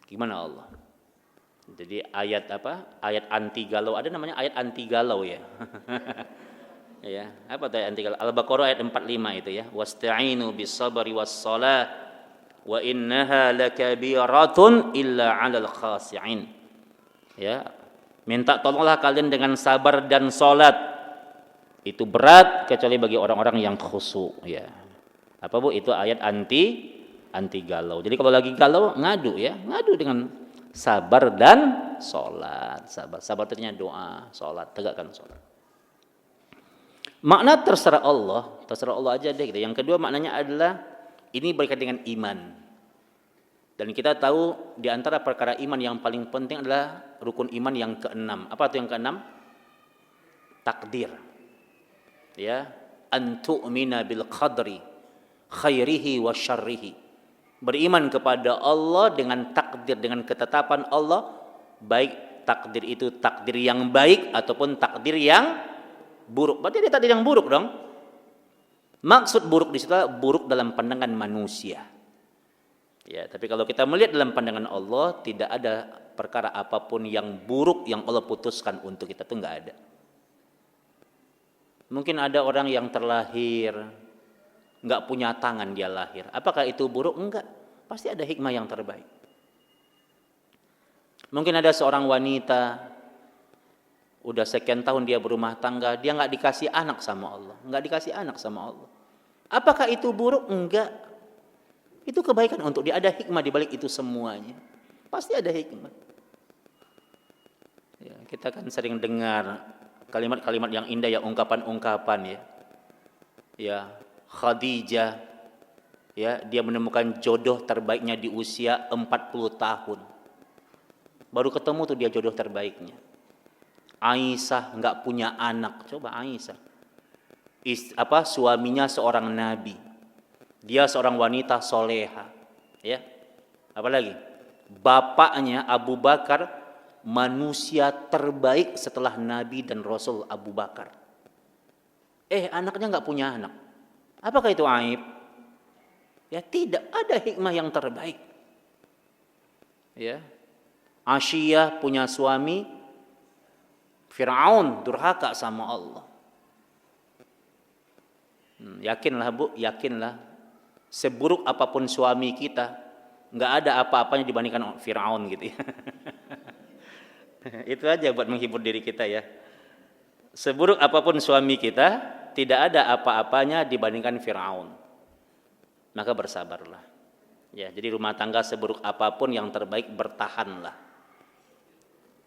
Gimana Allah? Jadi ayat Ayat anti galau, ada namanya ayat anti galau ya. Ya, apa tuh ayat anti galau? Al-Baqarah ayat 45 itu ya. Wasta'inu bis-sabri was-shalah wa innaha lakabiratun illa 'alal khashi'in. Ya. Minta tolonglah kalian dengan sabar dan salat. Itu berat kecuali bagi orang-orang yang khusyuk ya. Apa Bu? Itu ayat anti galau. Jadi kalau lagi galau ngadu dengan sabar dan sholat. Sabar artinya doa, sholat, tegakkan sholat. Makna terserah Allah aja deh. Yang kedua maknanya adalah ini berkaitan dengan iman. Dan kita tahu di antara perkara iman yang paling penting adalah rukun iman yang keenam. Apa itu yang keenam? Takdir. Ya, an tu'mina bil qadri khairihi wa syarrihi. Beriman kepada Allah dengan takdir, dengan ketetapan Allah, baik takdir itu takdir yang baik ataupun takdir yang buruk. Berarti dia takdir yang buruk dong. Maksud buruk di situ buruk dalam pandangan manusia. Ya, tapi kalau kita melihat dalam pandangan Allah, tidak ada perkara apapun yang buruk yang Allah putuskan untuk kita, itu enggak ada. Mungkin ada orang yang terlahir enggak punya tangan, dia lahir. Apakah itu buruk? Enggak. Pasti ada hikmah yang terbaik. Mungkin ada seorang wanita udah sekian tahun dia berumah tangga, dia enggak dikasih anak sama Allah, enggak dikasih anak sama Allah. Apakah itu buruk? Enggak. Itu kebaikan untuk dia, ada hikmah di balik itu semuanya. Pasti ada hikmah. Ya, kita kan sering dengar kalimat-kalimat yang indah ya, ungkapan-ungkapan ya. Ya, Khadijah ya, dia menemukan jodoh terbaiknya di usia 40 tahun. Baru ketemu tuh dia jodoh terbaiknya. Aisyah enggak punya anak. Coba Aisyah. Suaminya seorang nabi. Dia seorang wanita soleha, ya. Apalagi bapaknya Abu Bakar manusia terbaik setelah Nabi dan Rasul Abu Bakar. Anaknya nggak punya anak. Apakah itu aib? Ya tidak, ada hikmah yang terbaik. Ya, Asyiyah punya suami Fir'aun, durhaka sama Allah. Yakinlah Bu, yakinlah. Seburuk apapun suami kita, nggak ada apa-apanya dibandingkan Fir'aun gitu ya. Itu aja buat menghibur diri kita ya. Seburuk apapun suami kita, tidak ada apa-apanya dibandingkan Fir'aun. Maka bersabarlah. Ya, jadi rumah tangga seburuk apapun yang terbaik bertahanlah.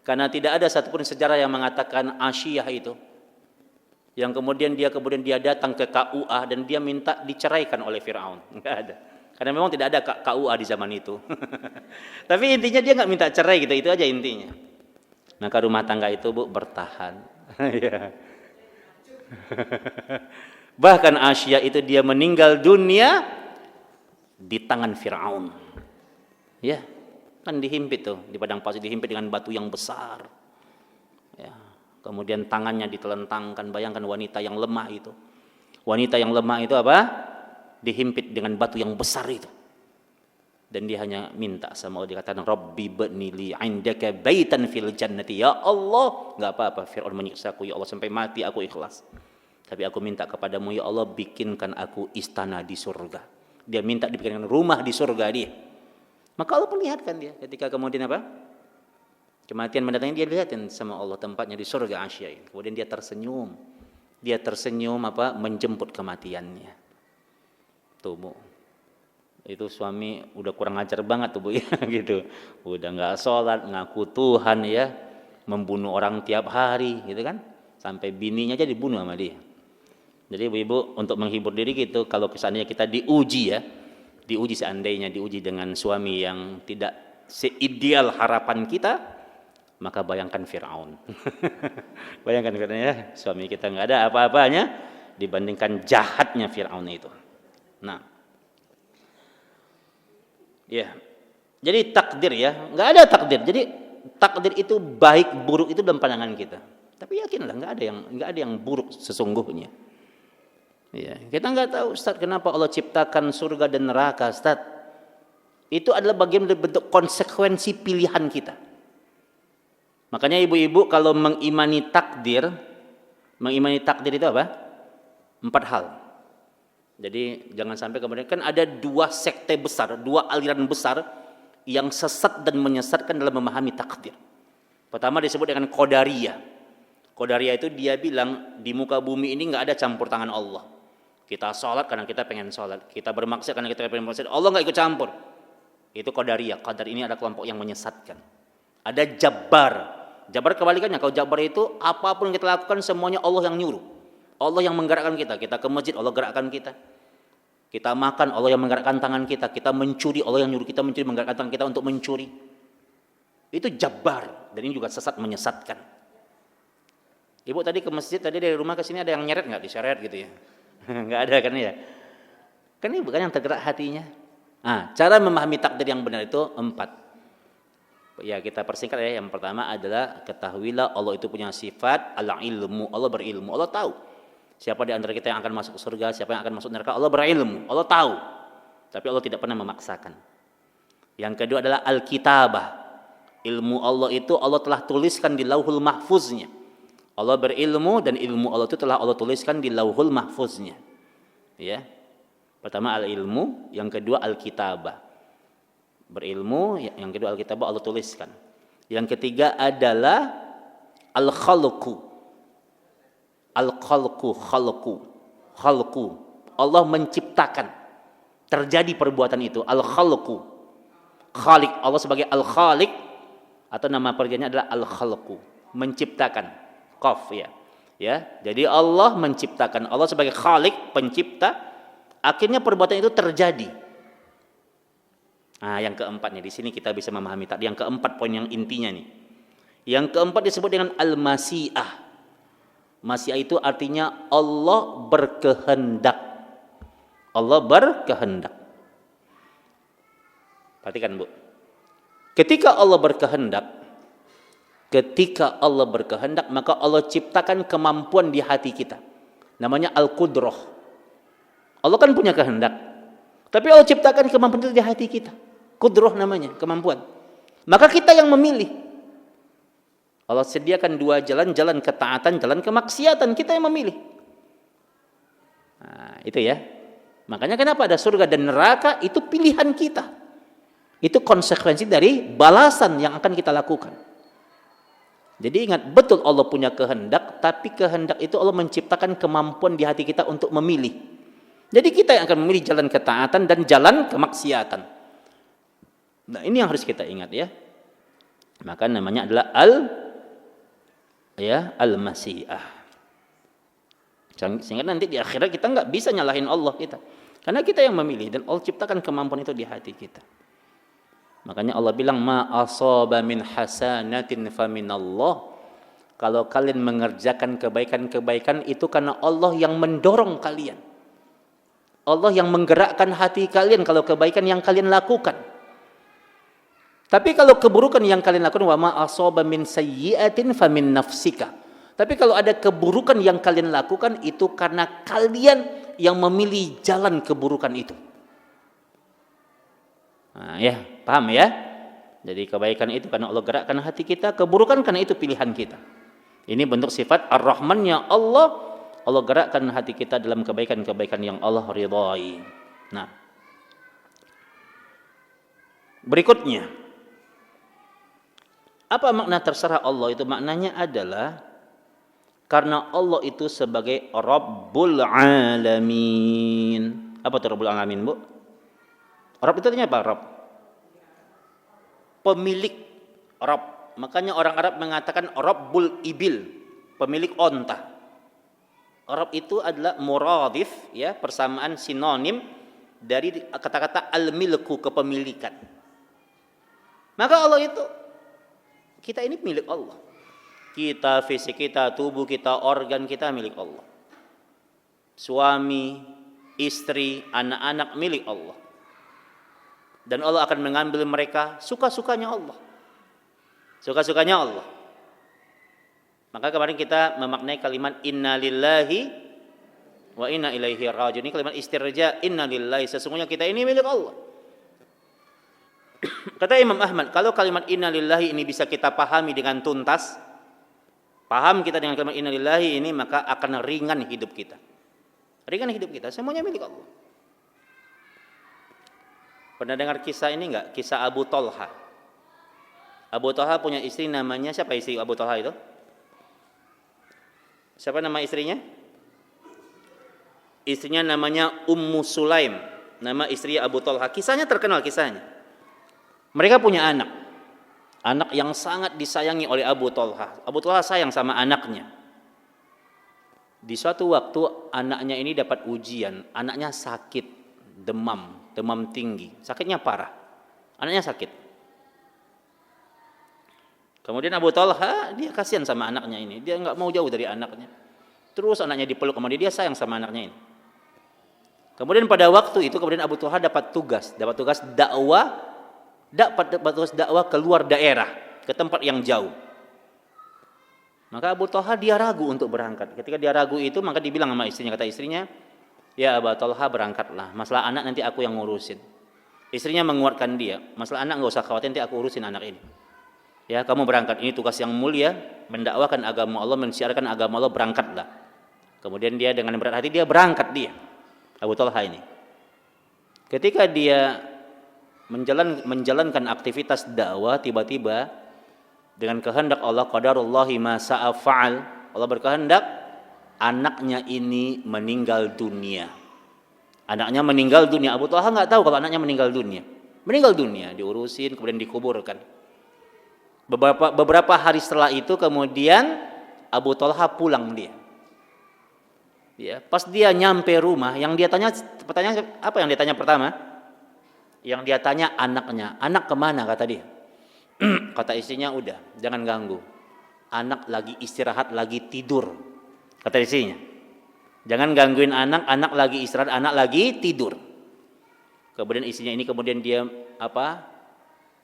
Karena tidak ada satupun sejarah yang mengatakan Asyiyah itu yang kemudian dia datang ke KUA dan dia minta diceraikan oleh Fir'aun. Enggak ada. Karena memang tidak ada KUA di zaman itu. Tapi intinya dia enggak minta cerai gitu, itu aja intinya. Maka rumah tangga itu Bu bertahan. Bahkan Asyiyah itu dia meninggal dunia di tangan Fir'aun. Ya, kan dihimpit tuh di padang pasir, dihimpit dengan batu yang besar. Ya. Kemudian tangannya ditelentangkan. Bayangkan wanita yang lemah itu. Wanita yang lemah itu apa? Dihimpit dengan batu yang besar itu. Dan dia hanya minta sama Allah, dikatakan Rabbi bani li 'indaka baitan fil jannati. Ya Allah, enggak apa-apa Fir'aun menyiksaku ya Allah, sampai mati aku ikhlas. Tapi aku minta kepadamu ya Allah, bikinkan aku istana di surga. Dia minta dibikinkan rumah di surga dia. Maka Allah perlihatkan dia ketika kemudian apa? Kematian mendatangi, dia lihatin sama Allah tempatnya di surga Asyiyah. Kemudian dia tersenyum. Dia tersenyum menjemput kematiannya. Tuh Bu. Itu suami udah kurang ajar banget tuh Bu ya gitu. Udah enggak sholat, ngaku Tuhan ya, membunuh orang tiap hari gitu kan. Sampai bininya aja dibunuh sama dia. Jadi ibu-ibu untuk menghibur diri gitu, kalau seandainya kita diuji ya, seandainya diuji dengan suami yang tidak seideal harapan kita, maka bayangkan Fir'aun. Bayangkan Fir'aun ya, suami kita nggak ada apa-apanya dibandingkan jahatnya Fir'aun itu. Nah, ya, jadi takdir ya, nggak ada takdir. Jadi takdir itu baik buruk itu dalam pandangan kita. Tapi yakinlah nggak ada yang buruk sesungguhnya. Ya, kita nggak tahu Ustaz kenapa Allah ciptakan surga dan neraka Ustaz. Itu adalah bagian dari bentuk konsekuensi pilihan kita. Makanya ibu-ibu kalau mengimani takdir itu apa? 4 hal. Jadi jangan sampai kemudian, kan ada 2 sekte besar, 2 aliran besar yang sesat dan menyesatkan dalam memahami takdir. Pertama disebut dengan Qadariyah. Qadariyah itu dia bilang di muka bumi ini nggak ada campur tangan Allah. Kita sholat karena kita pengen sholat, kita bermaksiat karena kita pengen bermaksiat, Allah nggak ikut campur. Itu Qadariyah. Qadar ini ada kelompok yang menyesatkan. Ada Jabbar. Jabar kebalikannya, kalau Jabar itu apapun yang kita lakukan semuanya Allah yang nyuruh. Allah yang menggerakkan kita. Kita ke masjid, Allah gerakkan kita. Kita makan, Allah yang menggerakkan tangan kita. Kita mencuri, Allah yang nyuruh kita mencuri, menggerakkan tangan kita untuk mencuri. Itu Jabar, dan ini juga sesat menyesatkan. Ibu tadi ke masjid, tadi dari rumah ke sini ada yang nyeret nggak? Diseret gitu ya? Nggak ada kan ya? Kan ini bukan yang tergerak hatinya. Cara memahami takdir yang benar itu 4. Ya, kita persingkat ya. Yang pertama adalah ketahuilah Allah itu punya sifat al-ilmu. Allah berilmu, Allah tahu. Siapa di antara kita yang akan masuk surga, siapa yang akan masuk neraka, Allah berilmu, Allah tahu. Tapi Allah tidak pernah memaksakan. Yang kedua adalah al-kitabah. Ilmu Allah itu Allah telah tuliskan di lauhul mahfuznya. Allah berilmu dan ilmu Allah itu telah Allah tuliskan di lauhul mahfuznya. Ya. Pertama al-ilmu, yang kedua al-kitabah. Berilmu, yang kedua al-kitabah Allah tuliskan. Yang ketiga adalah al-khalqu. Khalqu. Allah menciptakan. Terjadi perbuatan itu, al-khalqu. Khaliq, Allah sebagai al-khaliq atau nama perjanjiannya adalah al-khalqu, menciptakan. Qaf ya. Ya, jadi Allah menciptakan. Allah sebagai khaliq, pencipta, akhirnya perbuatan itu terjadi. Yang keempat nih, di sini kita bisa memahami tadi yang keempat poin yang intinya nih. Yang keempat disebut dengan al-masyiah. Masyiah itu artinya Allah berkehendak. Allah berkehendak. Perhatikan Bu. Ketika Allah berkehendak, maka Allah ciptakan kemampuan di hati kita. Namanya al-qudrah. Allah kan punya kehendak. Tapi Allah ciptakan kemampuan itu di hati kita. Qudrah namanya, kemampuan. Maka kita yang memilih. Allah sediakan 2 jalan, jalan ketaatan, jalan kemaksiatan, kita yang memilih. Itu ya. Makanya kenapa ada surga dan neraka, itu pilihan kita. Itu konsekuensi dari balasan yang akan kita lakukan. Jadi ingat, betul Allah punya kehendak, tapi kehendak itu Allah menciptakan kemampuan di hati kita untuk memilih. Jadi kita yang akan memilih jalan ketaatan dan jalan kemaksiatan. Nah, ini yang harus kita ingat ya. Maka namanya adalah al-masyiah. Sehingga nanti di akhirat kita nggak bisa nyalahin Allah kita. Karena kita yang memilih dan Allah ciptakan kemampuan itu di hati kita. Makanya Allah bilang ma asaba min hasanatin faminallah. Kalau kalian mengerjakan kebaikan-kebaikan itu karena Allah yang mendorong kalian. Allah yang menggerakkan hati kalian kalau kebaikan yang kalian lakukan. Tapi kalau keburukan yang kalian lakukan, wa ma asaba min sayyi'atin famin nafsika. Tapi kalau ada keburukan yang kalian lakukan, itu karena kalian yang memilih jalan keburukan itu. Ya, paham ya? Jadi kebaikan itu karena Allah gerakkan hati kita, keburukan karena itu pilihan kita. Ini bentuk sifat Ar-Rahmannya Allah. Allah gerakkan hati kita dalam kebaikan-kebaikan yang Allah ridhai. Nah, berikutnya, apa makna terserah Allah itu? Maknanya adalah karena Allah itu sebagai Rabbul Alamin. Apa itu Rabbul Alamin, Bu? Rabb itu artinya apa? Rabb, pemilik. Rabb, makanya orang Arab mengatakan Rabbul Ibil, pemilik onta. Rabb itu adalah muradif, ya, persamaan sinonim dari kata-kata al-milku, kepemilikan. Maka Allah itu, kita ini milik Allah. Kita, fisik kita, tubuh kita, organ kita milik Allah. Suami, istri, anak-anak milik Allah. Dan Allah akan mengambil mereka suka-sukanya Allah. Suka-sukanya Allah. Maka kemarin kita memaknai kalimat inna lillahi wa inna ilaihi raji'un. Ini kalimat istirja, inna lillahi, sesungguhnya kita ini milik Allah. Kata Imam Ahmad, kalau kalimat inna lillahi ini bisa kita pahami dengan tuntas, paham kita dengan kalimat inna lillahi ini, maka akan ringan hidup kita. Ringan hidup kita, semuanya milik Allah. Pernah dengar kisah ini enggak? Kisah Abu Thalha. Abu Thalha punya istri namanya, siapa istri Abu Thalha itu? Siapa nama istrinya? Istrinya namanya Ummu Sulaim. Nama istri Abu Thalha. Kisahnya terkenal kisahnya. Mereka punya anak. Anak yang sangat disayangi oleh Abu Thalha. Abu Thalha sayang sama anaknya. Di suatu waktu anaknya ini dapat ujian. Anaknya sakit, demam tinggi. Sakitnya parah. Anaknya sakit. Kemudian Abu Thalha, dia kasihan sama anaknya ini. Dia nggak mau jauh dari anaknya. Terus anaknya dipeluk sama dia sayang sama anaknya ini. Kemudian pada waktu itu kemudian Abu Talha dapat tugas dakwah keluar daerah ke tempat yang jauh. Maka Abu Talha dia ragu untuk berangkat. Ketika dia ragu itu maka dibilang sama istrinya, kata istrinya, "Ya Abu Talha, berangkatlah. Masalah anak nanti aku yang ngurusin." Istrinya menguatkan dia, "Masalah anak enggak usah khawatir, nanti aku urusin anak ini. Ya, kamu berangkat. Ini tugas yang mulia, mendakwakan agama Allah, mensiarkan agama Allah, berangkatlah." Kemudian dia dengan berat hati dia berangkat dia. Abu Talha ini. Ketika dia menjalankan aktivitas dakwah, tiba-tiba dengan kehendak Allah, qadarullahi ma sa'a fa'al, Allah berkehendak anaknya ini meninggal dunia. Anaknya meninggal dunia. Abu Talha enggak tahu kalau anaknya meninggal dunia. Meninggal dunia, diurusin kemudian dikuburkan. Beberapa hari setelah itu kemudian Abu Talha pulang dia. Ya, pas dia nyampe rumah, yang dia tanya, pertanyaan apa yang dia tanya pertama? Yang dia tanya anaknya, "Anak kemana?" kata dia. Kata istrinya, "Udah, jangan ganggu. Anak lagi istirahat, lagi tidur." Kata istrinya, "Jangan gangguin anak, anak lagi istirahat, anak lagi tidur." Kemudian istrinya ini kemudian dia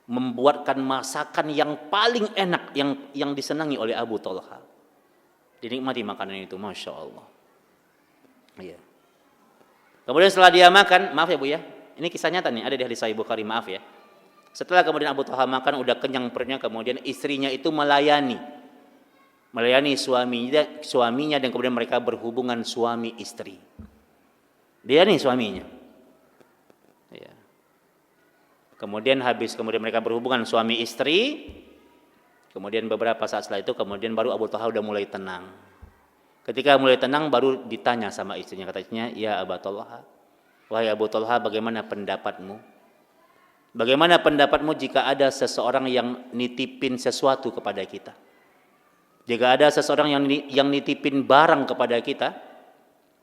membuatkan masakan yang paling enak, yang disenangi oleh Abu Talha. Dinikmati makanan itu, Masya Allah. Iya. Kemudian setelah dia makan, maaf ya Bu ya, ini kisah nyata nih, ada di hadis Sahih Bukhari, maaf ya. Setelah kemudian Abu Talha makan, udah kenyang perutnya, kemudian istrinya itu melayani suaminya dan kemudian mereka berhubungan suami istri. Dia nih suaminya. Ya. Kemudian mereka berhubungan suami istri. Kemudian beberapa saat setelah itu kemudian baru Abu Talha udah mulai tenang. Ketika mulai tenang baru ditanya sama istrinya, kata istrinya, "Ya Abu Talha, wahai Abu Talha, bagaimana pendapatmu? Bagaimana pendapatmu jika ada seseorang yang nitipin sesuatu kepada kita? Jika ada seseorang yang nitipin barang kepada kita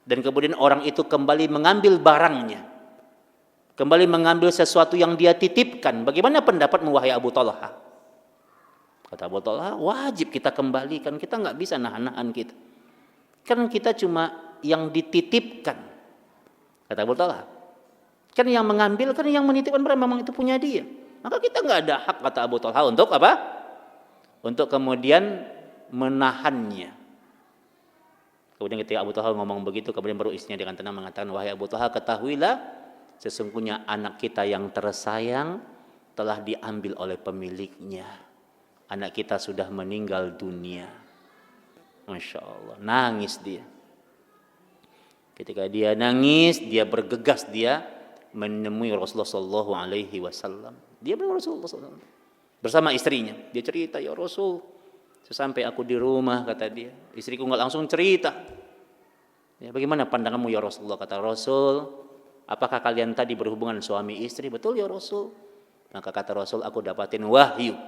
dan kemudian orang itu kembali mengambil barangnya, kembali mengambil sesuatu yang dia titipkan, bagaimana pendapatmu wahai Abu Talha?" Kata Abu Talha, "Wajib kita kembalikan, kita nggak bisa nahan-nahan kita. Kan kita cuma yang dititipkan." Kata Abu Talha, kan yang mengambil, kan yang menitipkan barang memang itu punya dia. Maka kita nggak ada hak, kata Abu Talha, untuk apa? Untuk kemudian menahannya. Kemudian ketika Abu Talha ngomong begitu, kemudian baru istrinya dengan tenang mengatakan, "Wahai Abu Talha, ketahuilah sesungguhnya anak kita yang tersayang telah diambil oleh pemiliknya. Anak kita sudah meninggal dunia." Masya Allah, nangis dia. Ketika dia nangis, dia bergegas, dia menemui Rasulullah Sallallahu Alaihi Wasallam. Dia menemui Rasulullah SAW bersama istrinya. Dia cerita, "Ya Rasul, sesampai aku di rumah," kata dia, istriku nggak langsung cerita. "Ya, bagaimana pandanganmu ya Rasulullah?" Kata Rasul, "Apakah kalian tadi berhubungan suami istri?" "Betul ya Rasul." Maka kata Rasul, "Aku dapatin wahyu.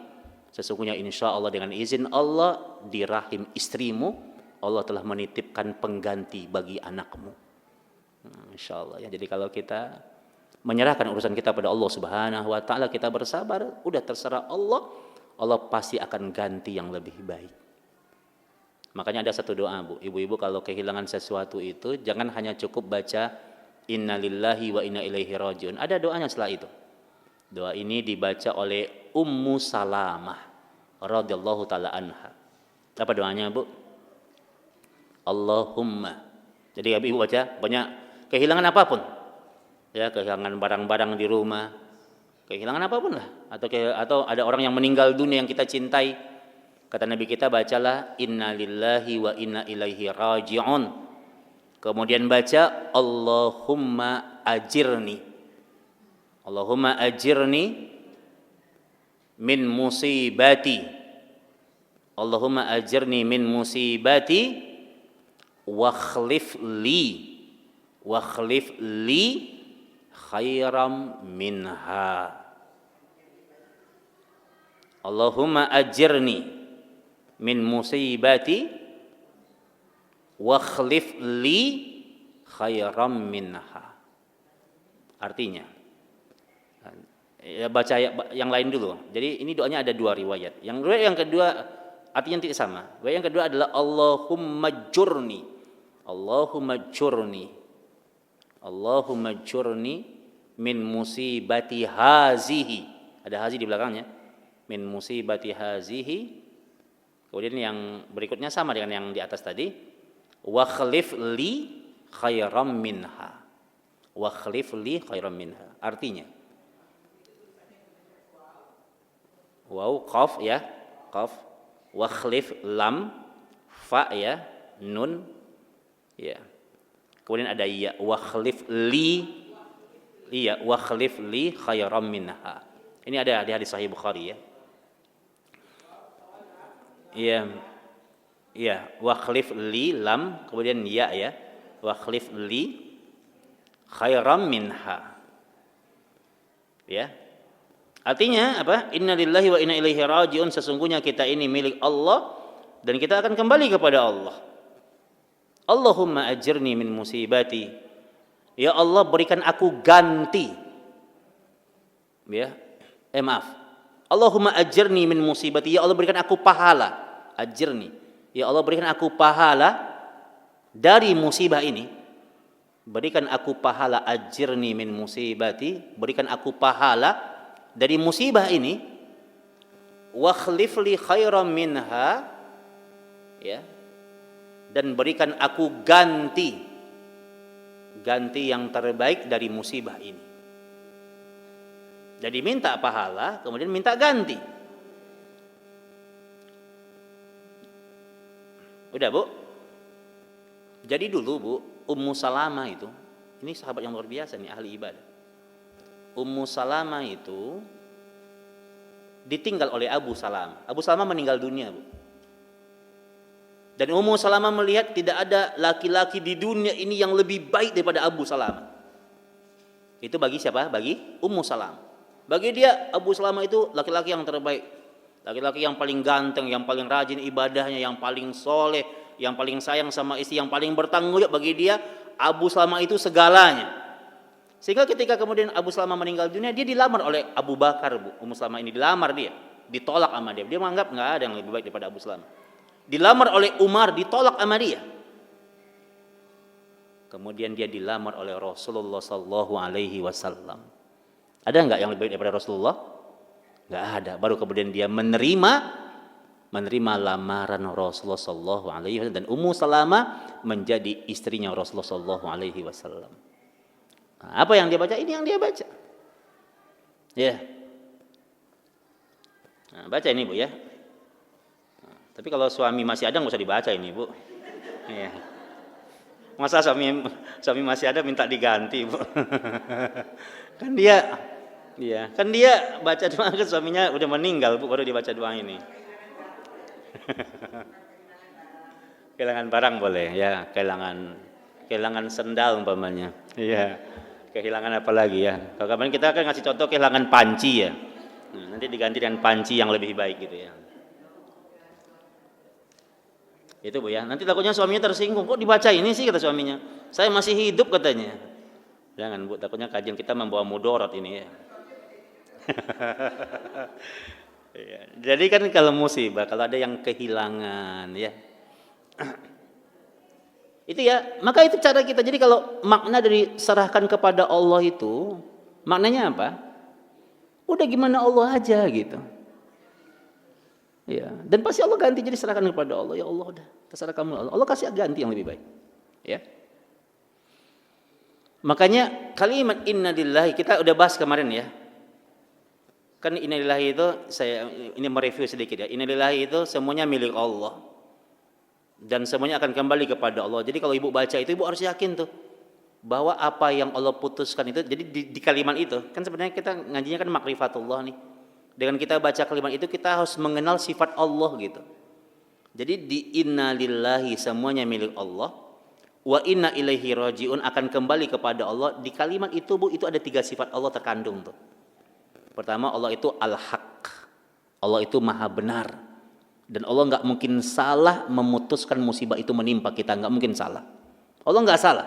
Sesungguhnya insya Allah dengan izin Allah di rahim istrimu Allah telah menitipkan pengganti bagi anakmu." Insya Allah ya. Jadi kalau kita menyerahkan urusan kita pada Allah Subhanahu Wa Taala, kita bersabar, udah terserah Allah, Allah pasti akan ganti yang lebih baik. Makanya ada satu doa Bu, ibu-ibu kalau kehilangan sesuatu itu jangan hanya cukup baca Innalillahi wa inna ilaihi rajiun. Ada doanya setelah itu. Doa ini dibaca oleh Ummu Salamah radhiyallahu taala anha. Apa doanya, Bu? Allahumma. Jadi Ibu baca banyak kehilangan apapun. Ya, kehilangan barang-barang di rumah, kehilangan apapun lah, atau ada orang yang meninggal dunia yang kita cintai. Kata Nabi kita, bacalah innalillahi wa inna ilaihi raji'un. Kemudian baca Allahumma ajirni. Allahumma ajirni min musibati. Allahumma ajirni min musibati wa khlif li khairam minha. Allahumma ajirni min musibati wa khlif li khairam minha. Artinya, ya baca yang lain dulu. Jadi ini doanya ada dua riwayat. Yang kedua artinya tidak sama. Yang kedua adalah Allahumma jurni. Allahumma jurni Allahumma jurni min musibati hazihi. Ada hazi di belakangnya. Min musibati hazihi. Kemudian yang berikutnya sama dengan yang di atas tadi. Wa khlif li khairam minha. Wa khlif li khairam minha. Artinya waw qaf ya, qaf. Wa khlif lam fa ya, nun ya. Kemudian ada ya, wa khlif li, iya, wa khlif li khairam minha. Ini ada di hadis Sahih Bukhari ya. Iya. Iya, wa khlif li lam, kemudian ya ya. Wa khlif li khairam minha. Ya. Artinya apa? Inna lillahi wa inna ilaihi rajiun. Sesungguhnya kita ini milik Allah dan kita akan kembali kepada Allah. Allahumma ajirni min musibati. Ya Allah, berikan aku ganti. Ya. Maaf. Allahumma ajirni min musibati. Ya Allah, berikan aku pahala. Ajirni. Ya Allah, berikan aku pahala dari musibah ini. Berikan aku pahala, ajirni min musibati. Berikan aku pahala dari musibah ini. Wa khlif li khairam minha. Ya. Dan berikan aku ganti yang terbaik dari musibah ini. Jadi minta pahala, kemudian minta ganti. Udah Bu? Jadi dulu Bu, Ummu Salamah itu, ini sahabat yang luar biasa nih, ahli ibadah. Ummu Salamah itu ditinggal oleh Abu Salamah. Abu Salamah meninggal dunia Bu. Dan Ummu Salamah melihat tidak ada laki-laki di dunia ini yang lebih baik daripada Abu Salamah. Itu bagi siapa? Bagi Ummu Salamah. Bagi dia Abu Salamah itu laki-laki yang terbaik. Laki-laki yang paling ganteng, yang paling rajin ibadahnya, yang paling soleh, yang paling sayang sama istri, yang paling bertanggung jawab. Bagi dia Abu Salamah itu segalanya. Sehingga ketika kemudian Abu Salamah meninggal dunia, dia dilamar oleh Abu Bakar Bu. Ummu Salamah ini dilamar dia, ditolak sama dia. Dia menganggap nggak ada yang lebih baik daripada Abu Salamah. Dilamar oleh Umar, ditolak sama dia. Kemudian dia dilamar oleh Rasulullah sallallahu alaihi wasallam. Ada enggak yang lebih baik daripada Rasulullah? Enggak ada. Baru kemudian dia menerima lamaran Rasulullah sallallahu alaihi wasallam, dan Ummu Salamah menjadi istrinya Rasulullah sallallahu alaihi wasallam. Nah, apa yang dia baca? Ini yang dia baca. Ya. Nah, baca ini Bu ya. Tapi kalau suami masih ada nggak usah dibaca ini Bu. Iya. Masa suami masih ada minta diganti Bu. Kan dia baca doa ke suaminya udah meninggal Bu, baru dibaca doa ini. Kehilangan barang boleh ya, kehilangan sendal umpamanya. Iya. Kehilangan apa lagi ya? Kalau kemarin kita kan ngasih contoh kehilangan panci ya. Nah, nanti diganti dengan panci yang lebih baik gitu ya. Itu Bu ya. Nanti takutnya suaminya tersinggung. Kok dibaca ini sih kata suaminya. Saya masih hidup katanya. Jangan Bu, takutnya kajian kita membawa mudarat ini ya. Ya. Jadi kan kalau musibah, kalau ada yang kehilangan ya. Itu ya, maka itu cara kita. Jadi kalau makna dari serahkan kepada Allah itu, maknanya apa? Udah gimana Allah aja gitu. Ya, dan pasti Allah ganti, jadi serahkan kepada Allah. Ya Allah, udah terserah kamu Allah. Allah kasih ganti yang lebih baik. Ya. Makanya kalimat inna lillahi kita udah bahas kemarin ya. Kan inna lillahi itu saya ini mereview sedikit ya. Inna lillahi itu semuanya milik Allah. Dan semuanya akan kembali kepada Allah. Jadi kalau Ibu baca itu Ibu harus yakin tuh bahwa apa yang Allah putuskan itu, jadi di kalimat itu kan sebenarnya kita ngajinya kan makrifatullah nih. Dengan kita baca kalimat itu kita harus mengenal sifat Allah gitu. Jadi di inna lillahi semuanya milik Allah, wa inna ilaihi rajiun akan kembali kepada Allah. Di kalimat itu Bu, itu ada 3 sifat Allah terkandung tuh. Pertama, Allah itu al-haq. Allah itu maha benar. Dan Allah nggak mungkin salah memutuskan musibah itu menimpa kita, nggak mungkin salah. Allah nggak salah.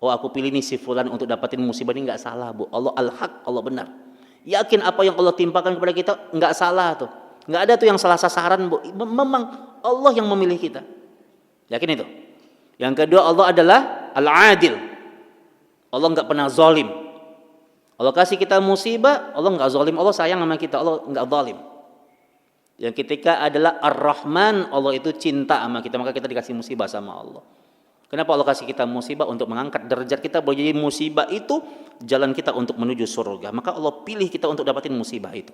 Oh aku pilih nih si fulan untuk dapatin musibah ini, nggak salah Bu. Allah al-haq, Allah benar. Yakin apa yang Allah timpakan kepada kita nggak salah tuh, nggak ada tuh yang salah sasaran Bu. Memang Allah yang memilih kita. Yakin itu. Yang kedua, Allah adalah al-adil. Allah nggak pernah zalim. Allah kasih kita musibah, Allah nggak zalim, Allah sayang sama kita, Allah nggak zalim. Yang ketika adalah Ar-Rahman, Allah itu cinta sama kita, maka kita dikasih musibah sama Allah. Kenapa Allah kasih kita musibah? Untuk mengangkat derajat kita, bahwa jadi musibah itu jalan kita untuk menuju surga. Maka Allah pilih kita untuk dapatin musibah itu.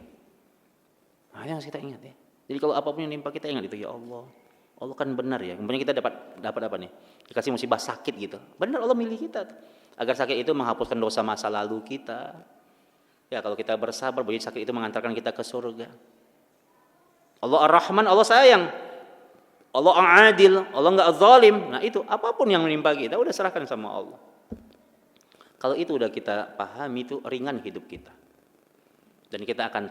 Nah, yang harus kita ingat ya. Jadi kalau apapun yang nimpa kita, ingat itu, ya Allah. Allah kan benar ya. Kemudian kita dapat apa nih? Dikasih musibah sakit gitu. Benar, Allah milih kita agar sakit itu menghapuskan dosa masa lalu kita. Ya, kalau kita bersabar, bahwa sakit itu mengantarkan kita ke surga. Allah Ar-Rahman, Allah sayang. Allah Adil, Allah enggak zalim. Nah, itu apapun yang menimpa kita udah serahkan sama Allah. Kalau itu udah kita pahami, itu ringan hidup kita. Dan kita akan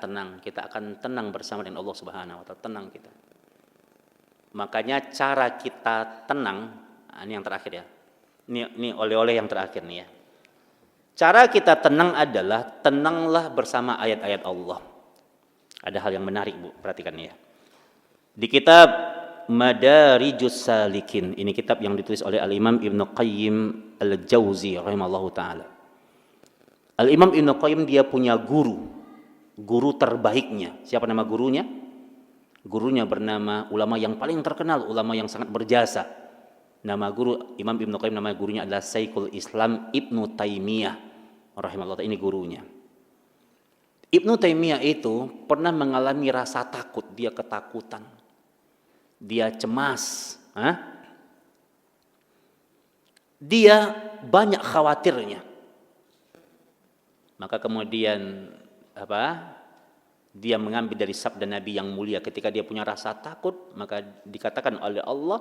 tenang bersama dengan Allah Subhanahu wa taala, tenang kita. Makanya cara kita tenang, ini yang terakhir ya. Ini oleh-oleh yang terakhir nih ya. Cara kita tenang adalah tenanglah bersama ayat-ayat Allah. Ada hal yang menarik, Bu, perhatikan ya. Di kitab Madarijus Salikin, ini kitab yang ditulis oleh Al-Imam Ibnu Qayyim Al-Jauzi rahimallahu taala. Al-Imam Ibnu Qayyim dia punya guru terbaiknya. Siapa nama gurunya? Gurunya bernama ulama yang paling terkenal, ulama yang sangat berjasa. Nama guru Imam Ibnu Qayyim, nama gurunya adalah Syekhul Islam Ibnu Taimiyah rahimahullah. Ini gurunya. Ibnu Taimiyah itu pernah mengalami rasa takut, dia ketakutan. Dia cemas, dia banyak khawatirnya. Maka kemudian dia mengambil dari sabda Nabi yang mulia, ketika dia punya rasa takut, maka dikatakan oleh Allah,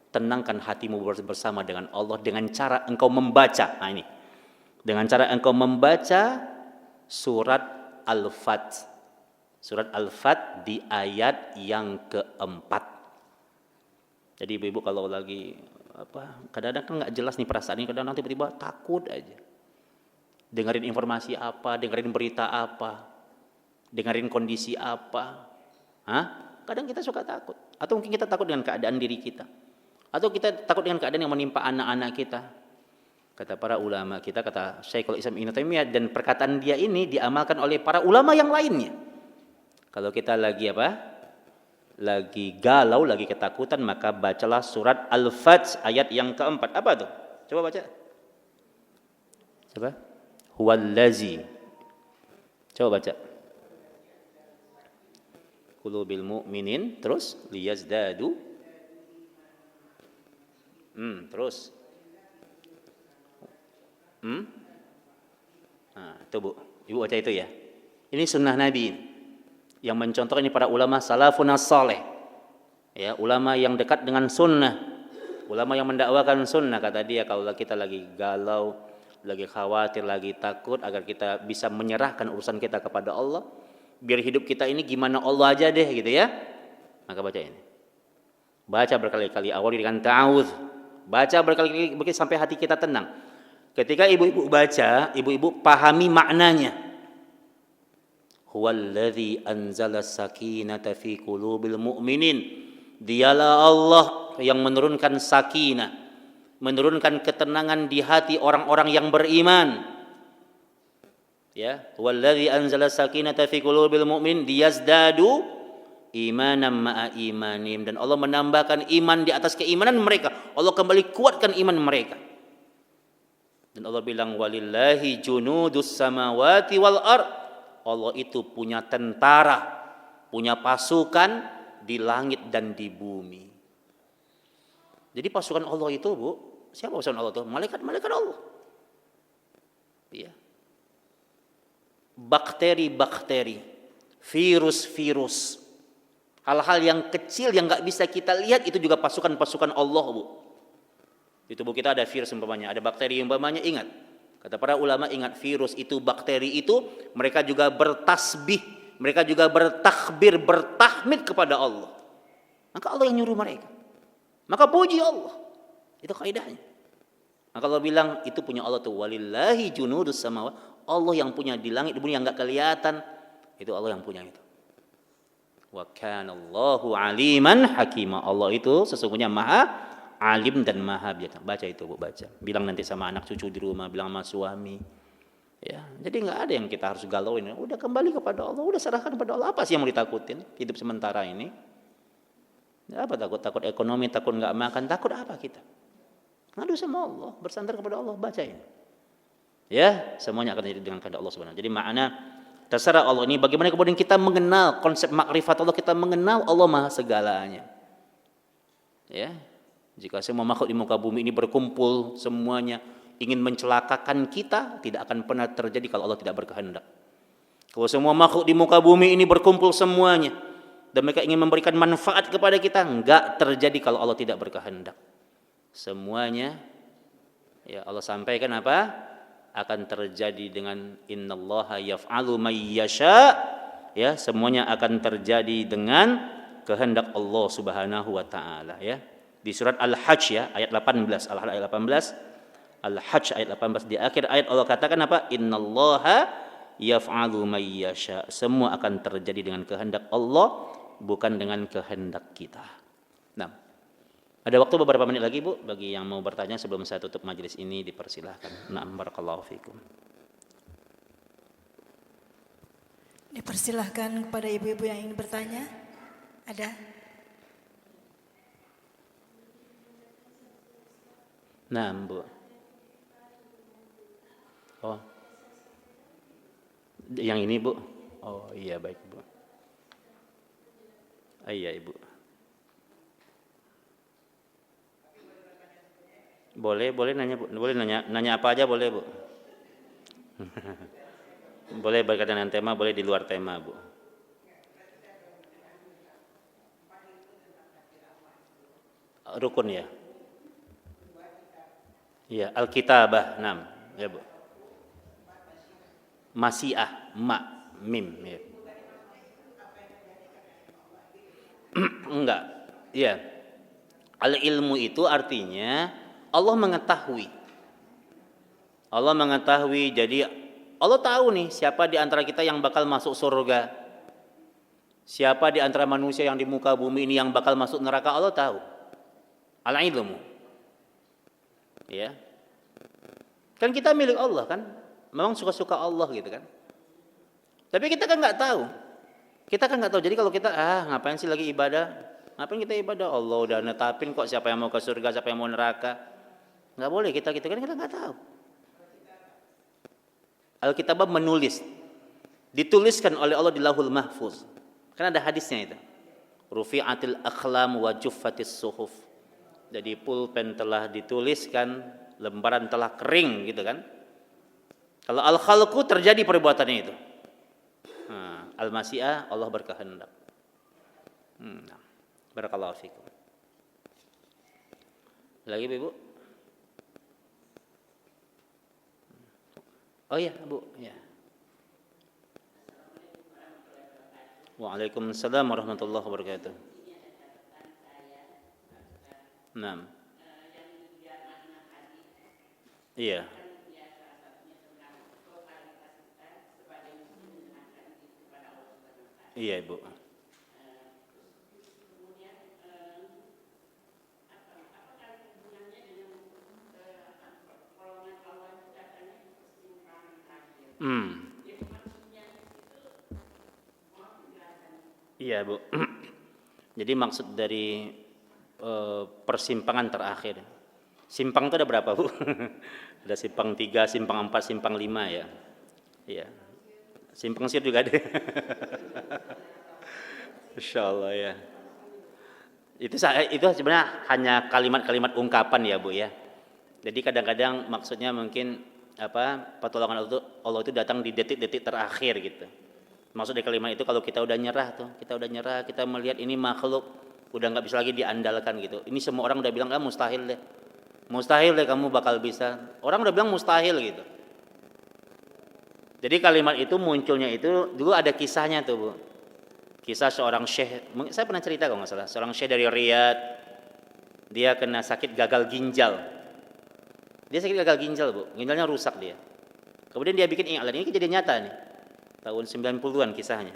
tenangkan hatimu bersama dengan Allah dengan cara engkau membaca. Nah ini, dengan cara engkau membaca surat Al-Fat. Surat Al-Fat di ayat yang keempat. Jadi ibu-ibu kalau lagi kadang-kadang kan nggak jelas nih perasaan ini, kadang-kadang tiba-tiba takut aja. Dengerin informasi apa, dengerin berita apa, dengerin kondisi apa. Kadang kita suka takut. Atau mungkin kita takut dengan keadaan diri kita. Atau kita takut dengan keadaan yang menimpa anak-anak kita. Kata para ulama kita, kata Syekhul Islam Ibnu Taimiyah, dan perkataan dia ini diamalkan oleh para ulama yang lainnya. Kalau kita lagi lagi galau, lagi ketakutan, maka bacalah surat Al-Fat ayat yang keempat. Apa tuh? Coba baca. Coba. Huwallazi. Coba baca. Qulubil mu'minin, terus liyazdadu. Terus. Nah, itu Bu. Ibu baca itu ya. Ini sunnah Nabi yang mencontoh ini para ulama salafun as-saleh. Ya, ulama yang dekat dengan sunnah. Ulama yang mendakwakan sunnah, kata dia, kalau kita lagi galau, lagi khawatir, lagi takut, agar kita bisa menyerahkan urusan kita kepada Allah, biar hidup kita ini gimana Allah aja deh gitu ya. Maka baca ini. Baca berkali-kali, awali dengan ta'awudz. Baca berkali-kali sampai hati kita tenang. Ketika ibu-ibu baca, ibu-ibu pahami maknanya. Huwallazi anzala sakinata fi qulubil mu'minin. Dialah Allah yang menurunkan sakinah, menurunkan ketenangan di hati orang-orang yang beriman. Ya, huwallazi anzala sakinata fi qulubil mu'minin liyazdadu imanan ma'a imanim, dan Allah menambahkan iman di atas keimanan mereka. Allah kembali kuatkan iman mereka. Dan Allah bilang walillahi junudus samawati wal ard. Allah itu punya tentara, punya pasukan di langit dan di bumi. Jadi pasukan Allah itu, Bu, siapa pasukan Allah itu? Malaikat-malaikat Allah. Iya. Bakteri-bakteri, virus-virus, hal-hal yang kecil yang nggak bisa kita lihat, itu juga pasukan-pasukan Allah, Bu. Di tubuh kita ada virus umpamanya, ada bakteri umpamanya, ingat. Kata para ulama, ingat, virus itu, bakteri itu, mereka juga bertasbih, mereka juga bertakbir, bertahmid kepada Allah. Maka Allah yang nyuruh mereka. Maka puji Allah. Itu kaidahnya. Maka Allah bilang itu punya Allah tuh, walillahi junudus samawati. Allah yang punya di langit, di bumi yang enggak kelihatan. Itu Allah yang punya itu. Wa kanallahu aliman hakima. Allah itu sesungguhnya maha alim dan maha bijaksana. Baca itu Bu, baca. Bilang nanti sama anak cucu di rumah, bilang sama suami. Ya, jadi nggak ada yang kita harus galauin. Udah kembali kepada Allah, udah serahkan kepada Allah. Apa sih yang mau ditakutin? Hidup sementara ini. Ya, apa takut ekonomi, takut nggak makan, takut apa kita? Ngadu sama Allah, bersandar kepada Allah, baca ini. Ya, semuanya akan terjadi dengan kehendak Allah Subhanahu. Jadi makna terserah Allah ini bagaimana kemudian kita mengenal konsep makrifat Allah, kita mengenal Allah Maha segalanya. Ya. Jika semua makhluk di muka bumi ini berkumpul semuanya ingin mencelakakan kita, tidak akan pernah terjadi kalau Allah tidak berkehendak. Kalau semua makhluk di muka bumi ini berkumpul semuanya dan mereka ingin memberikan manfaat kepada kita, enggak terjadi kalau Allah tidak berkehendak. Semuanya ya Allah sampaikan apa? Akan terjadi dengan innallaha yaf'alu may yasha. Ya, semuanya akan terjadi dengan kehendak Allah Subhanahu wa taala ya. Di surat Al-Hajj ya, ayat 18, Al-Hajj ayat 18. Al-Hajj ayat 18 di akhir ayat Allah katakan apa? Innallaha yaf'alu may yasha. Semua akan terjadi dengan kehendak Allah, bukan dengan kehendak kita. Nah, ada waktu beberapa menit lagi Bu bagi yang mau bertanya sebelum saya tutup majelis ini, dipersilahkan. Na'am, barakallahu fikum. Dipersilahkan kepada ibu-ibu yang ingin bertanya. Ada? Nah, Bu. Oh. Yang ini, Bu. Oh, iya baik, Bu. Iya, Ibu. Boleh nanya, Bu. Boleh nanya apa aja boleh, Bu. Boleh berkaitan dengan tema, boleh di luar tema, Bu. Rukun ya. Iya, Al-Kitabah 6, ya, Bu. Masiah, mim ya. Enggak. Iya. Al-ilmu itu artinya Allah mengetahui. Allah mengetahui, jadi Allah tahu nih siapa di antara kita yang bakal masuk surga. Siapa di antara manusia yang di muka bumi ini yang bakal masuk neraka, Allah tahu. Al-ilmu. Ya. Kan kita milik Allah kan? Memang suka-suka Allah gitu kan. Tapi kita kan nggak tahu. Kita kan nggak tahu. Jadi kalau kita ngapain sih lagi ibadah? Ngapain kita ibadah? Allah udah netapin kok siapa yang mau ke surga, siapa yang mau neraka. Nggak boleh kita kan kita nggak tahu. Alkitabah menulis, dituliskan oleh Allah di Lauhul Mahfuz. Kan ada hadisnya itu. Rufi'atil aqlam wa juffatis suhuf. Jadi pulpen telah dituliskan, lembaran telah kering gitu kan. Kalau al-khalqu terjadi perbuatannya itu. Al-masyiah Allah berkehendak. Barakallahu fikum. Lagi Bu? Oh iya, Bu, ya. Waalaikumsalam warahmatullahi wabarakatuh. Naam. Iya. Iya, Ibu. Iya, Bu. Jadi maksud dari persimpangan terakhir. Simpang itu ada berapa, Bu? Ada simpang 3, simpang 4, simpang 5 ya. Iya. Simpang sir juga ada. Insyaallah ya. Itu sebenarnya hanya kalimat-kalimat ungkapan ya, Bu ya. Jadi kadang-kadang maksudnya mungkin pertolongan Allah itu datang di detik-detik terakhir gitu. Maksud dari kalimat itu kalau kita udah nyerah, kita melihat ini makhluk udah nggak bisa lagi diandalkan gitu. Ini semua orang udah bilang mustahil deh kamu bakal bisa. Orang udah bilang mustahil gitu. Jadi kalimat itu munculnya itu dulu ada kisahnya tuh, Bu. Kisah seorang syekh, saya pernah cerita kalau nggak salah, seorang syekh dari Riyadh, dia kena sakit gagal ginjal. Dia sakit gagal ginjal, Bu. Ginjalnya rusak dia. Kemudian dia bikin iklan, ini kejadian nyata nih. Tahun 90-an kisahnya.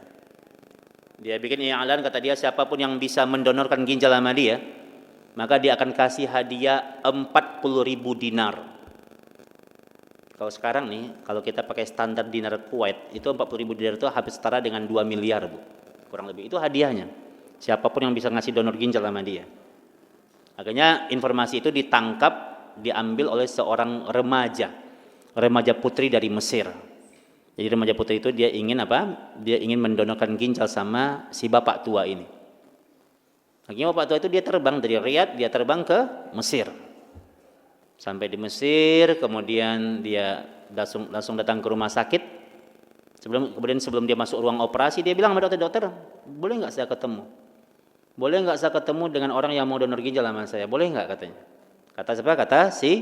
Dia bikin iklan, kata dia siapapun yang bisa mendonorkan ginjal sama dia, maka dia akan kasih hadiah 40.000 dinar. Kalau sekarang nih, kalau kita pakai standar dinar Kuwait, itu 40.000 dinar itu habis setara dengan 2 miliar, Bu. Kurang lebih. Itu hadiahnya. Siapapun yang bisa ngasih donor ginjal sama dia. Akhirnya informasi itu ditangkap, diambil oleh seorang remaja putri dari Mesir. Jadi remaja putri itu dia ingin apa? Dia ingin mendonorkan ginjal sama si bapak tua ini. Akhirnya bapak tua itu dia terbang dari Riyadh, dia terbang ke Mesir. Sampai di Mesir, kemudian dia langsung datang ke rumah sakit. Sebelum dia masuk ruang operasi, dia bilang sama dokter, boleh nggak saya ketemu? Boleh nggak saya ketemu dengan orang yang mau donor ginjal sama saya? Boleh nggak katanya? Kata siapa? Kata si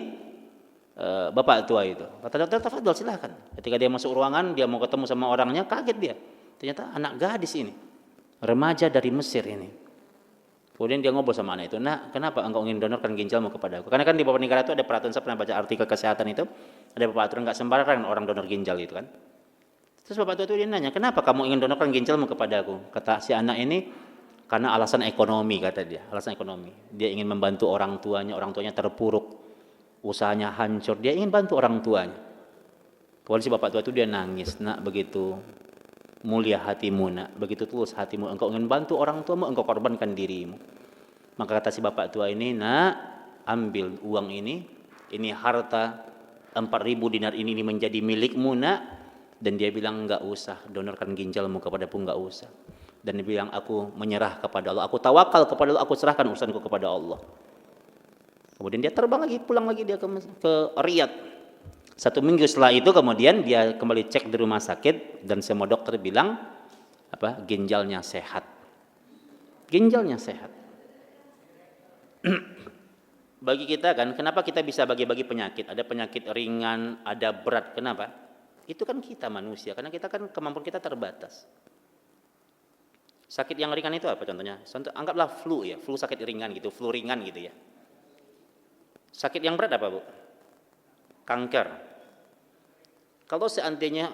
bapak tua itu. Kata dokter, tafadhol silahkan. Ketika dia masuk ruangan, dia mau ketemu sama orangnya, kaget dia. Ternyata anak gadis ini, remaja dari Mesir ini. Kemudian dia ngobrol sama anak itu, "Nak, kenapa engkau ingin donorkan ginjalmu kepada aku?" Karena kan di beberapa negara itu ada peraturan, saya pernah baca artikel kesehatan itu, ada beberapa aturan nggak sembarangan orang donor ginjal itu kan. Terus bapak tua itu dia nanya, "Kenapa kamu ingin donorkan ginjalmu kepada aku?" Kata si anak ini, "Karena alasan ekonomi," kata dia, alasan ekonomi. Dia ingin membantu orang tuanya terpuruk, usahanya hancur, dia ingin bantu orang tuanya. Kemudian si bapak tua itu dia nangis, "Nak, begitu mulia hatimu, nak, begitu tulus hatimu, engkau ingin bantu orang tuamu, engkau korbankan dirimu." Maka kata si bapak tua ini, "Nak, ambil uang ini harta 4.000 dinar ini menjadi milikmu, nak." Dan dia bilang, "Enggak usah, donorkan ginjalmu kepadaku, enggak usah." Dan dia bilang, "Aku menyerah kepada Allah, aku tawakal kepada Allah, aku serahkan urusanku kepada Allah." Kemudian dia terbang lagi, pulang lagi dia ke Riyadh. 1 minggu setelah itu kemudian dia kembali cek di rumah sakit dan semua dokter bilang ginjalnya sehat. Ginjalnya sehat. Bagi kita kan, kenapa kita bisa bagi-bagi penyakit? Ada penyakit ringan, ada berat. Kenapa? Itu kan kita manusia, karena kita kan kemampuan kita terbatas. Sakit yang ringan itu apa contohnya? Anggaplah flu ya, flu sakit ringan gitu, flu ringan gitu ya. Sakit yang berat apa, Bu? Kanker. Kalau seandainya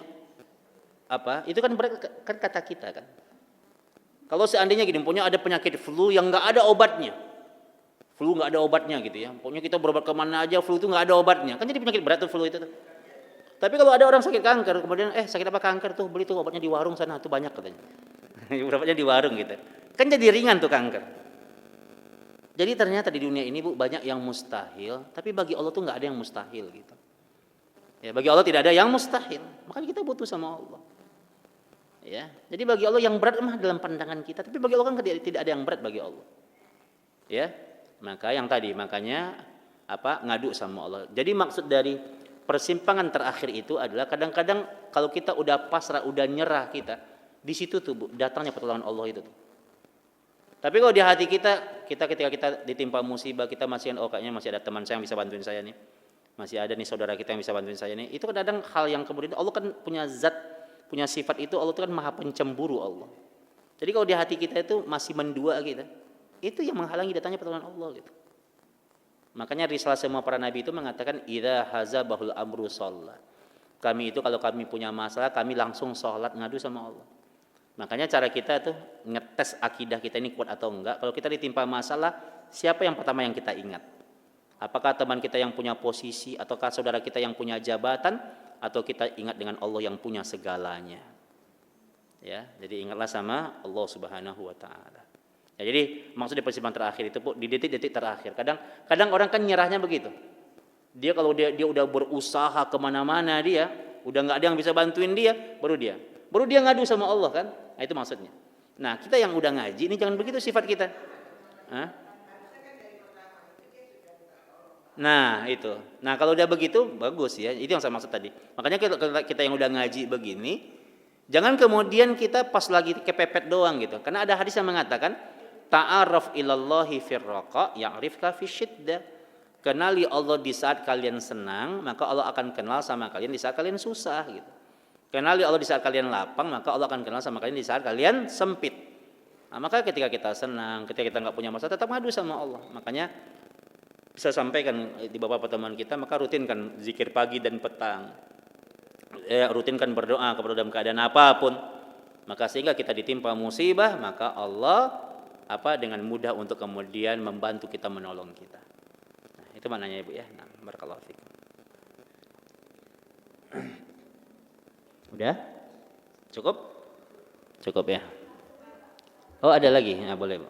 itu kan berat kan kata kita kan. Kalau seandainya gini, punya ada penyakit flu yang nggak ada obatnya, flu nggak ada obatnya gitu ya. Pokoknya kita berobat kemana aja, flu itu nggak ada obatnya, kan jadi penyakit berat tuh flu itu tuh. Tapi kalau ada orang sakit kanker, kemudian sakit apa kanker tuh, beli tuh obatnya di warung sana, tuh banyak katanya. Obatnya di warung gitu. Kan jadi ringan tuh kanker. Jadi ternyata di dunia ini, Bu, banyak yang mustahil, tapi bagi Allah tuh nggak ada yang mustahil gitu. Ya, bagi Allah tidak ada yang mustahil. Makanya kita butuh sama Allah. Ya, jadi bagi Allah yang berat mah dalam pandangan kita, tapi bagi Allah kan tidak ada yang berat bagi Allah. Ya, makanya ngadu sama Allah. Jadi maksud dari persimpangan terakhir itu adalah kadang-kadang kalau kita udah pasrah, udah nyerah kita, di situ tuh, Bu, datangnya pertolongan Allah itu tuh. Tapi kalau di hati kita ketika kita ditimpa musibah, kita kayaknya masih ada teman saya yang bisa bantuin saya nih. Masih ada nih saudara kita yang bisa bantuin saya nih. Itu kadang hal yang kemudian Allah kan punya sifat itu, Allah itu kan maha pencemburu Allah. Jadi kalau di hati kita itu masih mendua kita, itu yang menghalangi datangnya pertolongan Allah gitu. Makanya risalah semua para nabi itu mengatakan idza hazabahul amru shalla. Kami itu kalau kami punya masalah, kami langsung sholat ngadu sama Allah. Makanya cara kita tuh ngetes akidah kita ini kuat atau enggak. Kalau kita ditimpa masalah, siapa yang pertama yang kita ingat? Apakah teman kita yang punya posisi, ataukah saudara kita yang punya jabatan, atau kita ingat dengan Allah yang punya segalanya? Ya, jadi ingatlah sama Allah Subhanahu wa taala. Ya, jadi maksud di persimpangan terakhir itu, Bu, di detik-detik terakhir. Kadang orang kan nyerahnya begitu. Dia kalau dia udah berusaha kemana-mana, dia udah nggak ada yang bisa bantuin dia, baru dia ngadu sama Allah kan. Nah, itu maksudnya. Nah, kita yang udah ngaji ini jangan begitu sifat kita. Nah, itu. Nah, kalau udah begitu bagus ya. Itu yang saya maksud tadi. Makanya kita yang udah ngaji begini, jangan kemudian kita pas lagi kepepet doang gitu. Karena ada hadis yang mengatakan ta'arraf ilallahi firraqa ya'rifka fisyiddah. Kenali Allah di saat kalian senang, maka Allah akan kenal sama kalian di saat kalian susah gitu. Kenali Allah di saat kalian lapang, maka Allah akan kenal sama kalian di saat kalian sempit. Nah, maka ketika kita senang, ketika kita nggak punya masalah, tetap ngadu sama Allah. Makanya bisa sampaikan di beberapa pertemuan kita, maka rutinkan zikir pagi dan petang. Rutinkan berdoa kepada dalam keadaan apapun. Maka sehingga kita ditimpa musibah, maka Allah dengan mudah untuk kemudian membantu kita, menolong kita. Nah, itu maknanya Ibu ya. Nah, barakallahu fikum. Udah? Cukup? Cukup ya. Oh, ada lagi? Nah, boleh, Bu.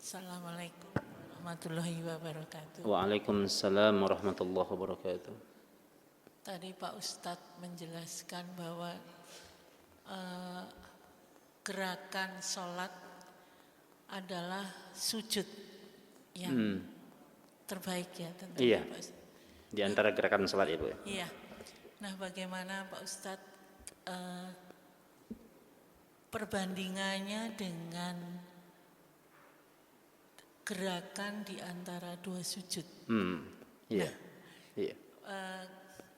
Assalamualaikum warahmatullahi wabarakatuh. Waalaikumsalam warahmatullahi wabarakatuh. Tadi Pak Ustadz menjelaskan bahwa gerakan sholat adalah sujud yang terbaik ya tentunya. Iya. Pak Ustadz. Di antara gerakan sholat Ibu ya. Iya. Nah, bagaimana Pak Ustadz perbandingannya dengan gerakan di antara dua sujud? Iya. Iya.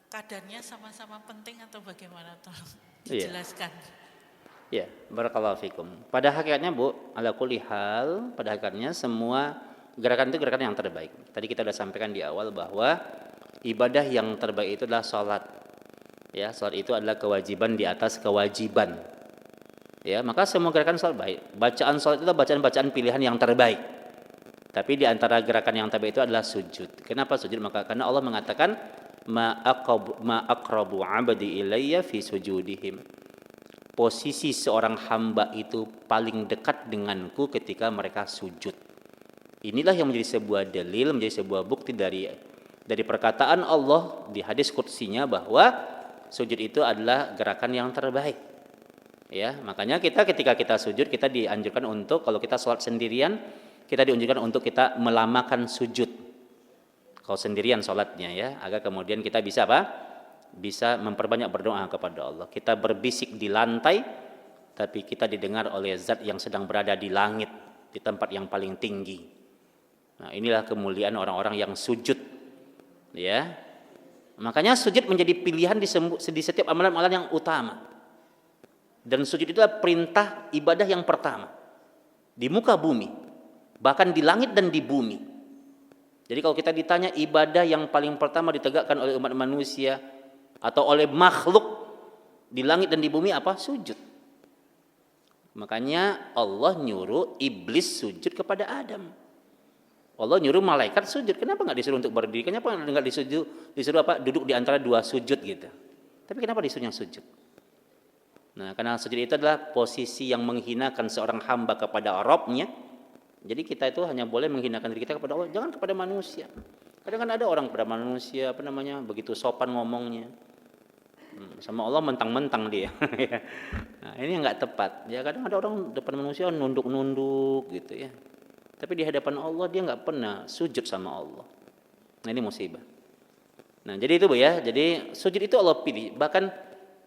Kadarnya sama-sama penting atau bagaimana? Tolong Iya. dijelaskan. Ya, barakallahu fikum. Pada hakikatnya Bu, ala kulli hal, pada hakikatnya semua gerakan itu gerakan yang terbaik. Tadi kita sudah sampaikan di awal bahwa ibadah yang terbaik itu adalah salat. Ya, salat itu adalah kewajiban di atas kewajiban. Ya, maka semua gerakan salat baik. Bacaan salat itu adalah bacaan-bacaan pilihan yang terbaik. Tapi di antara gerakan yang terbaik itu adalah sujud. Kenapa sujud? Karena Allah mengatakan ma aqrabu 'abdi ilayya fi sujudihim. Posisi seorang hamba itu paling dekat denganku ketika mereka sujud. Inilah yang menjadi sebuah dalil, menjadi sebuah bukti dari perkataan Allah di hadis qudsinya bahwa sujud itu adalah gerakan yang terbaik. Ya, makanya ketika kita sujud, kita dianjurkan untuk, kalau kita sholat sendirian, kita dianjurkan untuk kita melamakan sujud. Kalau sendirian sholatnya ya, agar kemudian kita bisa apa? Bisa memperbanyak berdoa kepada Allah. Kita berbisik di lantai, tapi kita didengar oleh Zat yang sedang berada di langit, di tempat yang paling tinggi. Nah, inilah kemuliaan orang-orang yang sujud. Ya, makanya sujud menjadi pilihan di setiap amalan-amalan yang utama. Dan sujud itu adalah perintah ibadah yang pertama di muka bumi, bahkan di langit dan di bumi. Jadi kalau kita ditanya ibadah yang paling pertama ditegakkan oleh umat manusia atau oleh makhluk di langit dan di bumi apa? Sujud. Makanya Allah nyuruh iblis sujud kepada Adam. Allah nyuruh malaikat sujud. Kenapa nggak disuruh untuk berdiri? Kenapa nggak disuruh apa? Duduk di antara dua sujud gitu. Tapi kenapa disuruh yang sujud? Nah, karena sujud itu adalah posisi yang menghinakan seorang hamba kepada Rabb-nya. Jadi kita itu hanya boleh menghinakan diri kita kepada Allah, jangan kepada manusia. Kadang kan ada orang kepada manusia begitu sopan ngomongnya. Sama Allah mentang-mentang dia. Nah, ini nggak tepat. Ya kadang ada orang depan manusia nunduk-nunduk gitu ya. Tapi di hadapan Allah dia nggak pernah sujud sama Allah. Nah, ini musibah. Nah, jadi itu Bu ya. Jadi sujud itu Allah pilih. Bahkan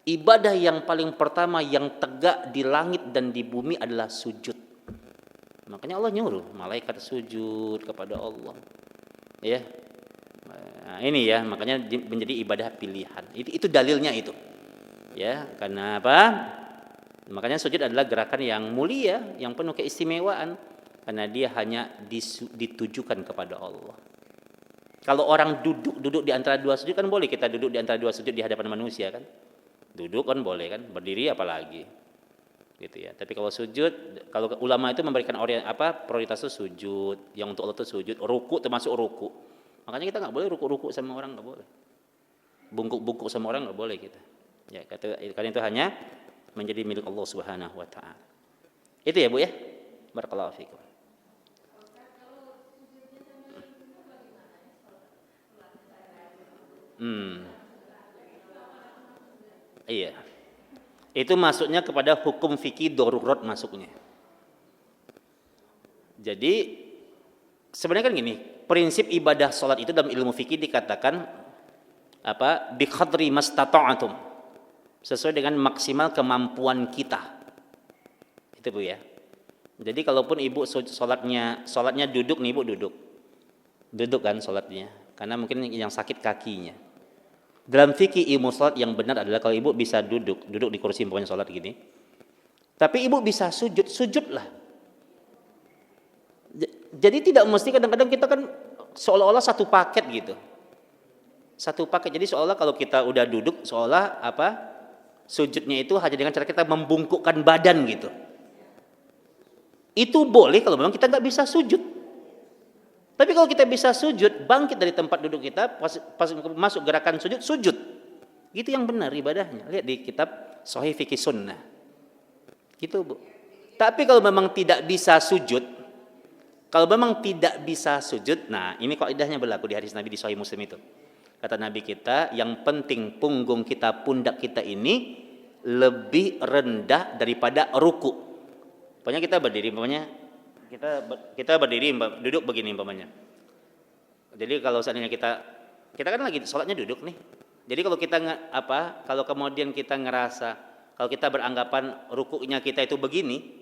ibadah yang paling pertama yang tegak di langit dan di bumi adalah sujud. Makanya Allah nyuruh malaikat sujud kepada Allah. Ya. Nah, ini ya, makanya menjadi ibadah pilihan. Itu dalilnya itu. Ya, karena apa? Makanya sujud adalah gerakan yang mulia, yang penuh keistimewaan karena dia hanya ditujukan kepada Allah. Kalau orang duduk di antara dua sujud kan boleh kita duduk di antara dua sujud di hadapan manusia kan? Duduk kan boleh kan, berdiri apalagi. Gitu ya. Tapi kalau sujud, kalau ulama itu memberikan prioritas itu sujud, yang untuk Allah itu sujud, ruku termasuk ruku. Makanya kita nggak boleh ruku-ruku sama orang, nggak boleh. Bungkuk-bungkuk sama orang nggak boleh kita. Ya, karena itu hanya menjadi milik Allah Subhanahu wa taala. Itu ya, Bu ya. Barakallahu fikum. Iya. Itu masuknya kepada hukum fikih darurat masuknya. Jadi sebenarnya kan gini, prinsip ibadah salat itu dalam ilmu fikih dikatakan bi qadri mastata'tum. Sesuai dengan maksimal kemampuan kita. Itu Bu ya. Jadi kalaupun Ibu salatnya duduk nih Ibu duduk. Duduk kan salatnya. Karena mungkin yang sakit kakinya. Dalam fikih ilmu salat yang benar adalah kalau Ibu bisa duduk di kursi umpamanya salat gini. Tapi Ibu bisa sujudlah. Jadi tidak mesti kadang-kadang kita kan seolah-olah satu paket gitu. Satu paket. Jadi seolah kalau kita udah duduk seolah sujudnya itu hanya dengan cara kita membungkukkan badan gitu. Itu boleh kalau memang kita nggak bisa sujud. Tapi kalau kita bisa sujud, bangkit dari tempat duduk kita, pas masuk gerakan sujud, sujud. Gitu yang benar ibadahnya. Lihat di kitab Sahih Fikih Sunnah. Gitu, Bu. Tapi kalau memang tidak bisa sujud, nah ini kaidahnya berlaku di hadis Nabi di Sahih Muslim itu. Kata Nabi kita, yang penting punggung kita, pundak kita ini lebih rendah daripada ruku. Pokoknya kita berdiri, kita berdiri, duduk begini umpamanya. Jadi kalau seandainya kita kan lagi sholatnya duduk nih. Jadi kalau kita kalau kemudian kita ngerasa, kalau kita beranggapan rukuknya kita itu begini,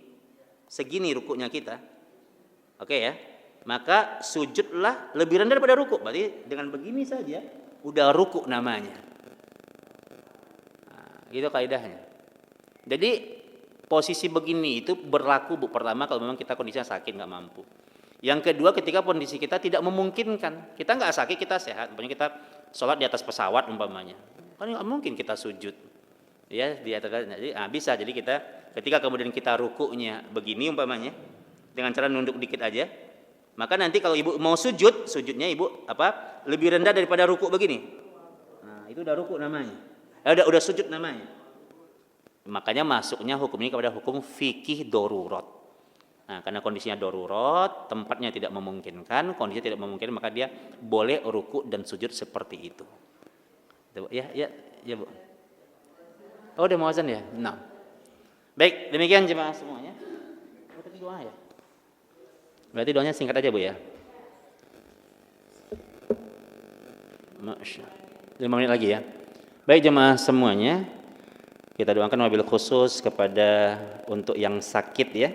segini rukuknya kita, oke ya, maka sujudlah lebih rendah daripada rukuk. Berarti dengan begini saja udah rukuk namanya. Nah, itu kaidahnya. Jadi posisi begini itu berlaku, Bu, pertama kalau memang kita kondisinya sakit nggak mampu. Yang kedua ketika kondisi kita tidak memungkinkan, kita nggak sakit, kita sehat, umpamanya kita sholat di atas pesawat umpamanya, kan nggak mungkin kita sujud, ya di atas. Jadi bisa. Jadi kita ketika kemudian kita rukuknya begini umpamanya dengan cara nunduk dikit aja, maka nanti kalau ibu mau sujudnya ibu lebih rendah daripada rukuk begini. Nah itu udah rukuk namanya, udah sujud namanya. Makanya masuknya hukum ini kepada hukum fikih darurat. Nah, karena kondisinya darurat, tempatnya tidak memungkinkan, kondisinya tidak memungkinkan, maka dia boleh rukuk dan sujud seperti itu. Ya, Bu. Oh, udah mau azan ya? Nah. Baik, demikian jemaah semuanya. Berarti doa ya. Berarti doanya singkat aja, Bu ya. Masya. 5 menit lagi ya. Baik jemaah semuanya. Kita doakan wabil khusus kepada untuk yang sakit ya,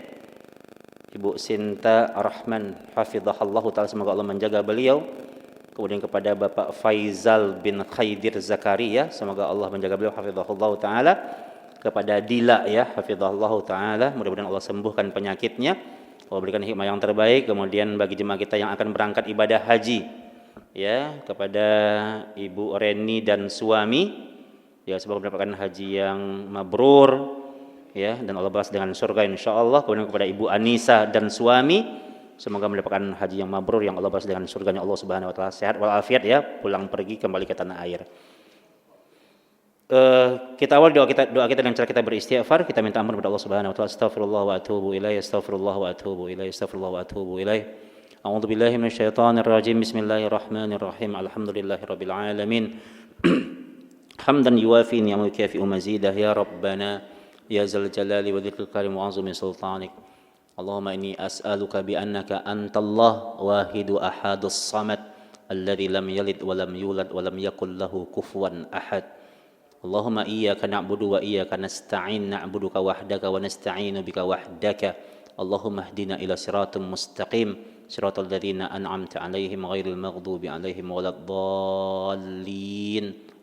Ibu Sinta Rahman hafizahullah taala, semoga Allah menjaga beliau. Kemudian kepada Bapak Faizal bin Khaidir Zakaria, semoga Allah menjaga beliau hafizahullah taala. Kepada Dila ya, hafizahullah taala, mudah-mudahan Allah sembuhkan penyakitnya, Allah berikan hikmah yang terbaik. Kemudian bagi jemaah kita yang akan berangkat ibadah haji ya, kepada Ibu Reni dan suami ya, semoga mendapatkan haji yang mabrur ya, dan Allah balas dengan surga insyaallah. Kemudian kepada Ibu Anissa dan suami, semoga mendapatkan haji yang mabrur yang Allah balas dengan surganya Allah Subhanahu wa taala, sehat walafiat ya, pulang pergi kembali ke tanah air. Kita awal doa kita dengan cara kita beristighfar, kita minta ampun kepada Allah Subhanahu wa taala. Astaghfirullah wa atubu ilaih, astaghfirullah wa atubu ilaih, astaghfirullah wa atubu ilaih. A'udzu billahi minasyaitonir rajim. Bismillahirrahmanirrahim. Alhamdulillahirabbil alamin. Hamdan yuwafi ni'amahu kafi mazidah ya rabbana ya zal jalali wa dzikril karim wa azmi sultanik. Allahumma inni as'aluka bi annaka antallah wahidu ahadus samad alladzi lam yalid wa lam yulad wa lam yakul lahu kufuwan ahad. Allahumma iyyaka na'budu wa iyyaka nasta'in, na'buduka wahdaka wa nasta'inu bika wahdaka. Allahumma hdina ila siratal mustaqim, siratal ladzina an'amta 'alaihim ghairil maghdubi 'alaihim waladdallin.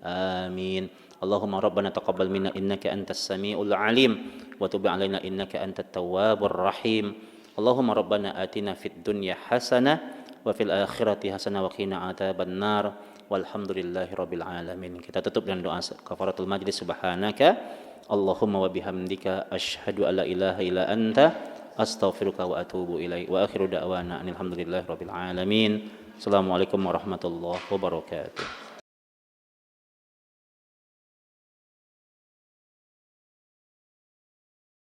Amin. Allahumma rabbana taqabbal minna innaka antas samiul alim wa tub 'alaina innaka antat tawwabur rahim. Allahumma rabbana atina fid dunya hasanah wa fil akhirati hasanah wa qina adzabannar. Walhamdulillahi rabbil alamin. Kita tutup dengan doa kafaratul majlis. Subhanaka Allahumma wa bihamdika asyhadu an la ilaha illa anta astaghfiruka wa atubu ilaik. Wa akhiru da'wana alhamdulillahi rabbil alamin. Assalamualaikum warahmatullahi wabarakatuh.